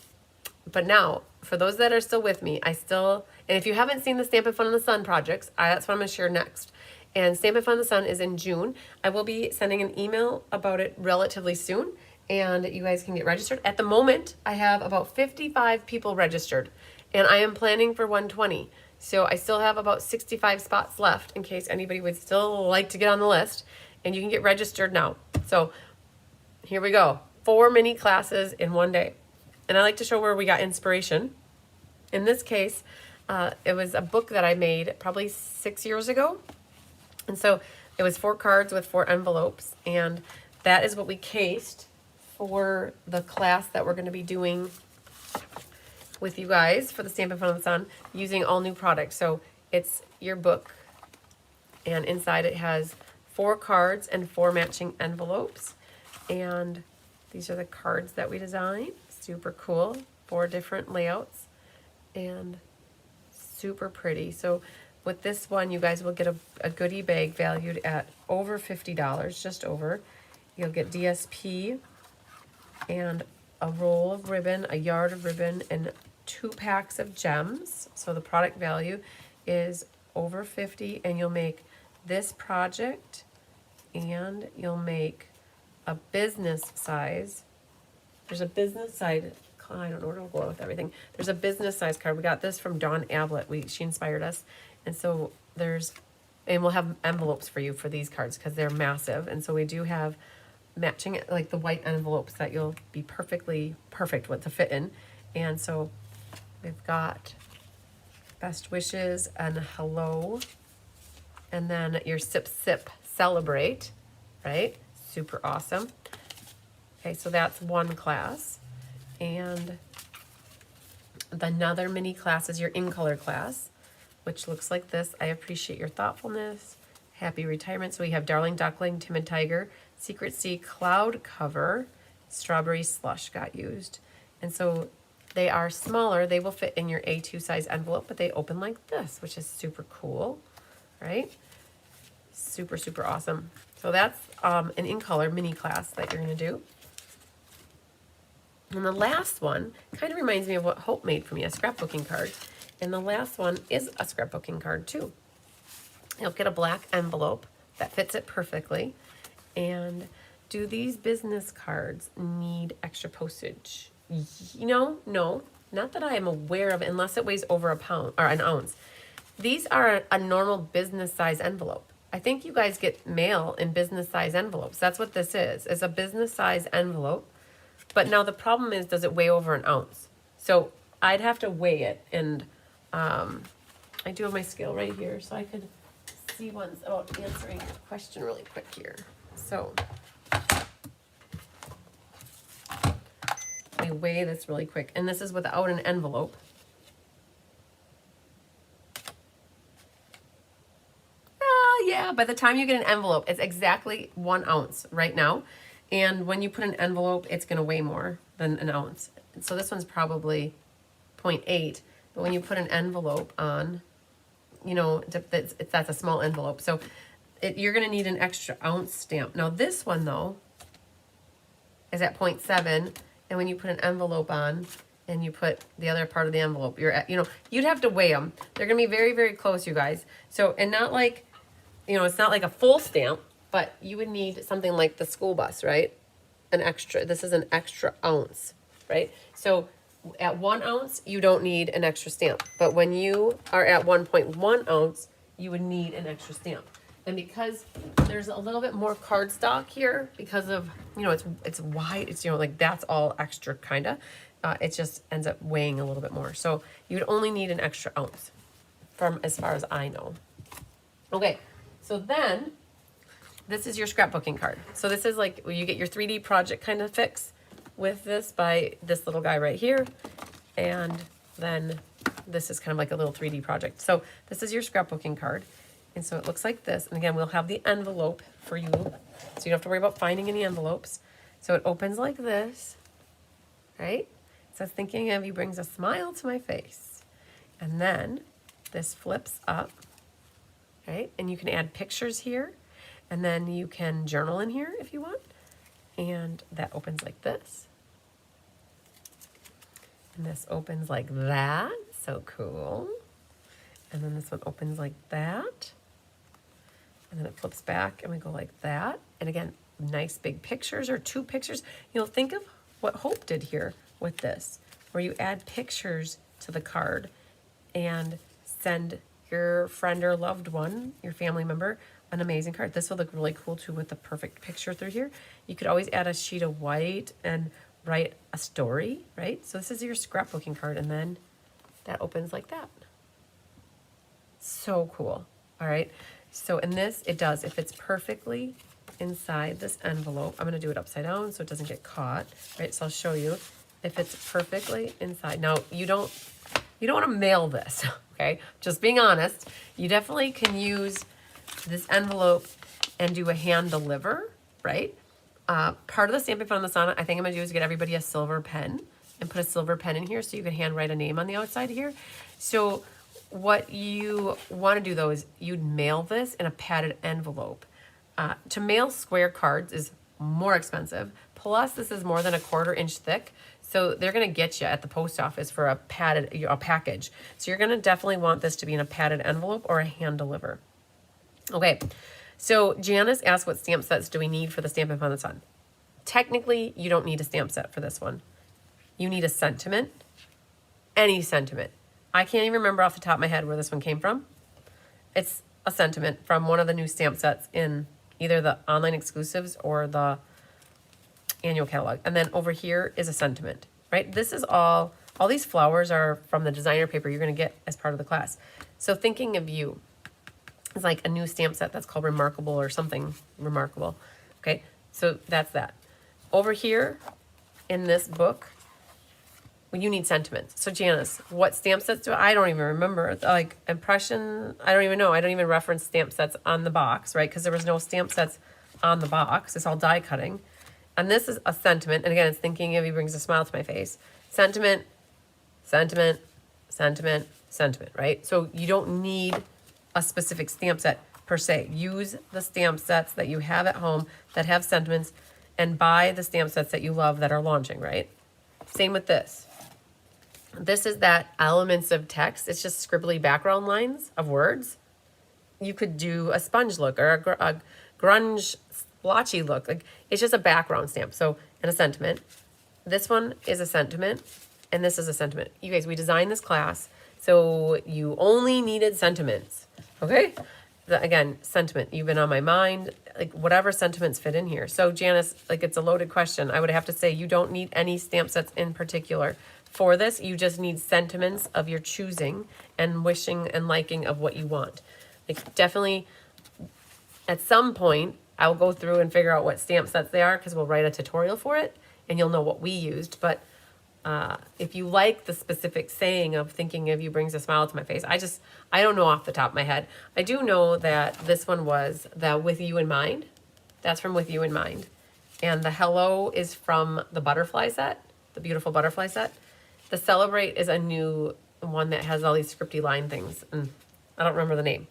But now, for those that are still with me, and if you haven't seen the Stampin' Fun in the Sun projects, that's what I'm going to share next. And Stampin' Fun in the Sun is in June. I will be sending an email about it relatively soon, and you guys can get registered. At the moment, I have about 55 people registered, and I am planning for 120. So I still have about 65 spots left in case anybody would still like to get on the list, and you can get registered now. So here we go. 4 mini classes in one day. And I like to show where we got inspiration. In this case, it was a book that I made probably 6 years ago. And so it was 4 cards with 4 envelopes. And that is what we cased for the class that we're going to be doing with you guys for the Stampin' Fun in the Sun using all new products. So it's your book. And inside it has 4 cards and 4 matching envelopes. And these are the cards that we designed. Super cool. 4 different layouts. And super pretty. So with this one, you guys will get a goodie bag valued at over $50, just over. You'll get DSP and a roll of ribbon, a yard of ribbon, and 2 packs of gems. So the product value is over $50, and you'll make this project, and you'll make a business size. There's a business size. I don't know where to go with everything. There's a business size card. We got this from Dawn Ablett. She inspired us. And so we'll have envelopes for you for these cards because they're massive. And so we do have matching, like the white envelopes that you'll be perfect with to fit in. And so we've got best wishes and hello. And then your sip, celebrate, right? Super awesome. Okay, so that's one class. And another mini class is your in color class, which looks like this. I appreciate your thoughtfulness. Happy retirement. So we have Darling Duckling, Timid Tiger, Secret Sea, Cloud Cover, Strawberry Slush got used. And so they are smaller. They will fit in your A2 size envelope, but they open like this, which is super cool, right? Super, super awesome. So that's an in color mini class that you're going to do. And the last one kind of reminds me of what Hope made for me, a scrapbooking card. And the last one is a scrapbooking card too. You'll get a black envelope that fits it perfectly. And do these business cards need extra postage? No, not that I am aware of, unless it weighs over a pound or an ounce. These are a normal business size envelope. I think you guys get mail in business size envelopes. That's what this is. It's a business size envelope. But now the problem is, does it weigh over an ounce? So I'd have to weigh it. And I do have my scale right here, so I could see ones about answering your question really quick here. So let me weigh this really quick. And this is without an envelope. Yeah, by the time you get an envelope, it's exactly 1 ounce right now. And when you put an envelope, it's going to weigh more than an ounce. So this one's probably 0.8. But when you put an envelope on, that's a small envelope. So you're going to need an extra ounce stamp. Now this one, though, is at 0.7. And when you put an envelope on, and you put the other part of the envelope. You'd have to weigh them. They're gonna be very, very close, you guys. So, and not like, it's not like a full stamp, but you would need something like the school bus, right? This is an extra ounce, right? So at 1 ounce, you don't need an extra stamp. But when you are at 1.1 ounce, you would need an extra stamp. And because there's a little bit more cardstock here, because of, it's wide, it's, like that's all extra kind of, it just ends up weighing a little bit more. So you would only need an extra ounce from as far as I know. Okay, so then this is your scrapbooking card. So this is like, you get your 3D project kind of fix with this by this little guy right here. And then this is kind of like a little 3D project. So this is your scrapbooking card. And so it looks like this. And again, we'll have the envelope for you, so you don't have to worry about finding any envelopes. So it opens like this, right? It says, thinking of you brings a smile to my face. And then this flips up, right? And you can add pictures here. And then you can journal in here if you want. And that opens like this. And this opens like that. So cool. And then this one opens like that. And then it flips back and we go like that. And again, nice big pictures or 2 pictures. Think of what Hope did here with this, where you add pictures to the card and send your friend or loved one, your family member, an amazing card. This will look really cool too with the perfect picture through here. You could always add a sheet of white and write a story, right? So this is your scrapbooking card, and then that opens like that. So cool. All right. So in this, it does, it fits perfectly inside this envelope. I'm going to do it upside down so it doesn't get caught, right? So I'll show you. It fits perfectly inside. Now, you don't want to mail this, okay? Just being honest. You definitely can use this envelope and do a hand deliver, right? Part of the Stampin' Fun on the Sun, I think I'm going to do is get everybody a silver pen and put a silver pen in here so you can hand write a name on the outside here. So what you want to do though is you'd mail this in a padded envelope. To mail square cards is more expensive. Plus this is more than 1/4 inch thick. So they're going to get you at the post office for a package. So you're going to definitely want this to be in a padded envelope or a hand deliver. Okay. So Janice asked, what stamp sets do we need for the Stampin' Fun on the Sun? Technically, you don't need a stamp set for this one. You need a sentiment, any sentiment. I can't even remember off the top of my head where this one came from. It's a sentiment from one of the new stamp sets in either the online exclusives or the annual catalog. And then over here is a sentiment, right? This is all these flowers are from the designer paper you're going to get as part of the class. So thinking of you is like a new stamp set that's called Remarkable or something remarkable. Okay, so that's that. Over here in this book, well, you need sentiments. So Janice, what stamp sets I don't even remember. Like impression, I don't even know. I don't even reference stamp sets on the box, right? Because there was no stamp sets on the box. It's all die cutting. And this is a sentiment. And again, it's thinking of you brings a smile to my face. Sentiment, sentiment, sentiment, sentiment, right? So you don't need a specific stamp set per se. Use the stamp sets that you have at home that have sentiments and buy the stamp sets that you love that are launching, right? Same with this. This is that elements of text. It's just scribbly background lines of words. You could do a sponge look or a grunge splotchy look. Like it's just a background stamp. So, and a sentiment. This one is a sentiment, and this is a sentiment. You guys, we designed this class so you only needed sentiments. Okay? Again, sentiment. You've been on my mind. Like whatever sentiments fit in here. So Janice, like it's a loaded question. I would have to say you don't need any stamp sets in particular. For this, you just need sentiments of your choosing and wishing and liking of what you want. Like definitely at some point, I'll go through and figure out what stamp sets they are because we'll write a tutorial for it and you'll know what we used. But if you like the specific saying of thinking of you brings a smile to my face, I don't know off the top of my head. I do know that this one was the With You in Mind. That's from With You in Mind. And the hello is from the butterfly set, the beautiful butterfly set. The Celebrate is a new one that has all these scripty line things. And I don't remember the name.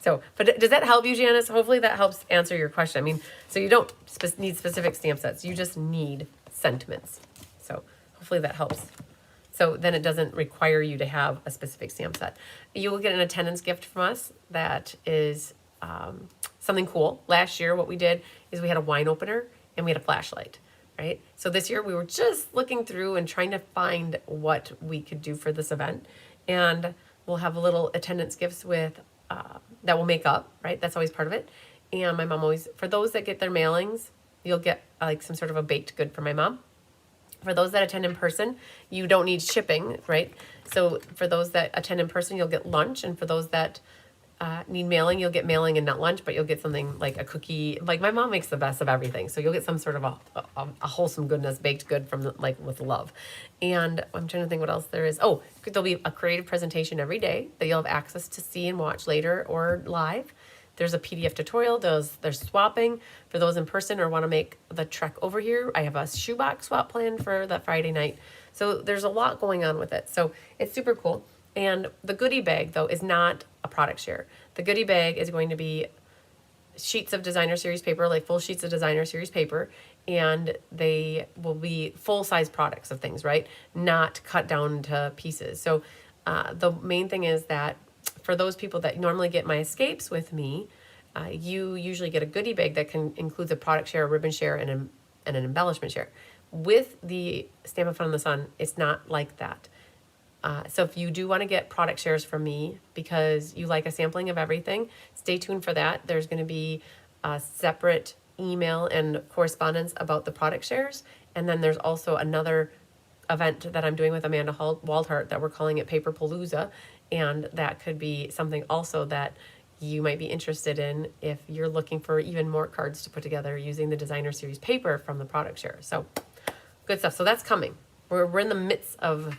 So, but does that help you, Janice? Hopefully that helps answer your question. I mean, so you don't need specific stamp sets. You just need sentiments. So hopefully that helps So then it doesn't require you to have a specific stamp set. You will get an attendance gift from us that is something cool. Last year, what we did is we had a wine opener and we had a flashlight, right? So this year we were just looking through and trying to find what we could do for this event. And we'll have a little attendance gifts with that will make up, right? That's always part of it. And my mom always, for those that get their mailings, you'll get like some sort of a baked good for my mom. For those that attend in person, you don't need shipping, right? So for those that attend in person, you'll get lunch. And for those that need mailing, you'll get mailing and not lunch, but you'll get something like a cookie. Like my mom makes the best of everything. So you'll get some sort of a wholesome goodness, baked good from like with love. And I'm trying to think what else there is. Oh, there'll be a creative presentation every day that you'll have access to see and watch later or live. There's a PDF tutorial. There's swapping for those in person or want to make the trek over here. I have a shoebox swap planned for that Friday night. So there's a lot going on with it. So it's super cool. And the goodie bag, though, is not a product share. The goodie bag is going to be sheets of designer series paper, like full sheets of designer series paper, and they will be full-size products of things, right? Not cut down to pieces. So the main thing is that for those people that normally get my escapes with me, you usually get a goodie bag that includes a product share, a ribbon share, and an embellishment share. With the Stamp and Fun in the Sun, it's not like that. So if you do want to get product shares from me because you like a sampling of everything, stay tuned for that. There's going to be a separate email and correspondence about the product shares. And then there's also another event that I'm doing with Amanda Waldhart that we're calling it Paper Palooza. And that could be something also that you might be interested in if you're looking for even more cards to put together using the designer series paper from the product share. So good stuff. So that's coming. We're in the midst of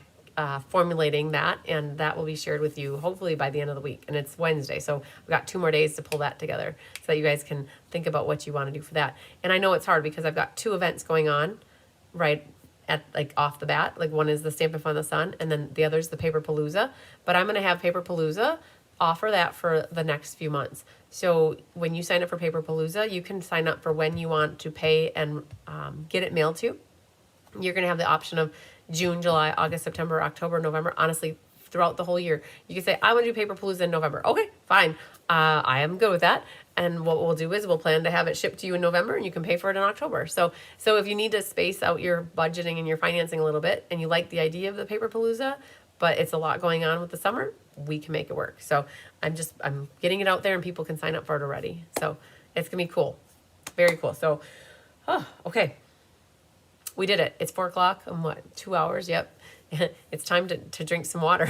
formulating that, and that will be shared with you hopefully by the end of the week. And it's Wednesday, so we've got 2 more days to pull that together so that you guys can think about what you want to do for that. And I know it's hard because I've got 2 events going on right at like off the bat. Like one is the Stamp and Fun in the Sun, and then the other is the Paper Palooza. But I'm going to have Paper Palooza offer that for the next few months. So when you sign up for Paper Palooza, you can sign up for when you want to pay and get it mailed to. You're going to have the option of June, July, August, September, October, November, honestly, throughout the whole year. You can say, I want to do Paper Palooza in November. Okay, fine. I am good with that. And what we'll do is we'll plan to have it shipped to you in November and you can pay for it in October. So if you need to space out your budgeting and your financing a little bit and you like the idea of the Paper Palooza, but it's a lot going on with the summer, we can make it work. So I'm getting it out there and people can sign up for it already. So it's going to be cool. Very cool. So, okay. We did it. It's 4 o'clock. I'm 2 hours? Yep. It's time to drink some water,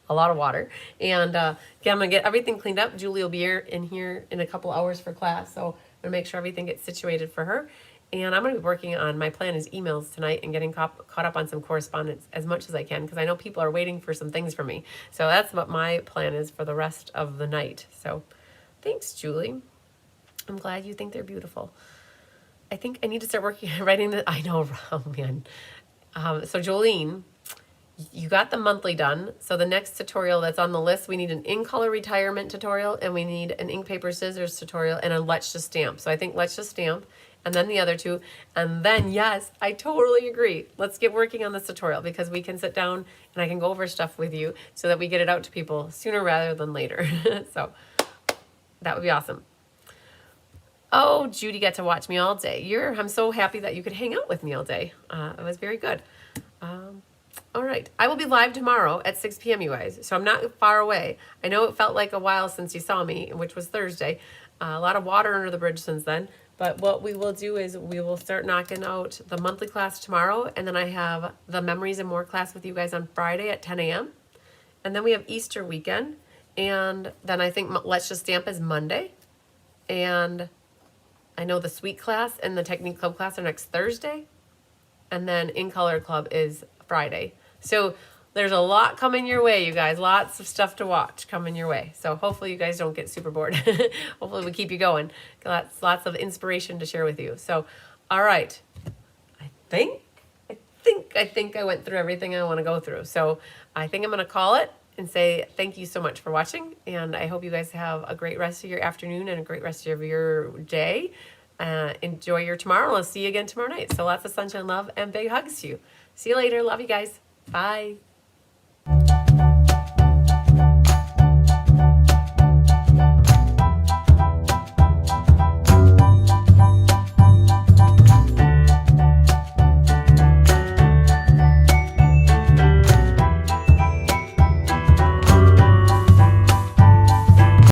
a lot of water. And I'm going to get everything cleaned up. Julie will be in here in a couple hours for class. So I'm going to make sure everything gets situated for her. And I'm going to be working on, my plan is emails tonight and getting caught up on some correspondence as much as I can because I know people are waiting for some things from me. So that's what my plan is for the rest of the night. So thanks, Julie. I'm glad you think they're beautiful. I think I need to start writing the, I know, oh man. So Jolene, you got the monthly done. So the next tutorial that's on the list, we need an in-color retirement tutorial and we need an ink, paper, scissors tutorial and a Let's Just Stamp. So I think Let's Just Stamp and then the other 2. And then, yes, I totally agree. Let's get working on this tutorial because we can sit down and I can go over stuff with you so that we get it out to people sooner rather than later. So that would be awesome. Oh, Judy got to watch me all day. I'm so happy that you could hang out with me all day. It was very good. All right. I will be live tomorrow at 6 p.m., you guys. So I'm not far away. I know it felt like a while since you saw me, which was Thursday. A lot of water under the bridge since then. But what we will do is we will start knocking out the monthly class tomorrow. And then I have the Memories and More class with you guys on Friday at 10 a.m. And then we have Easter weekend. And then I think Let's Just Stamp is Monday. And I know the Sweet class and the Technique Club class are next Thursday. And then In Color Club is Friday. So there's a lot coming your way, you guys. Lots of stuff to watch coming your way. So hopefully you guys don't get super bored. Hopefully we keep you going. Lots of inspiration to share with you. So, all right. I think I went through everything I want to go through. So I think I'm going to call it and say thank you so much for watching. And I hope you guys have a great rest of your afternoon and a great rest of your day. Enjoy your tomorrow. I'll see you again tomorrow night. So lots of sunshine, love, and big hugs to you. See you later. Love you guys. Bye.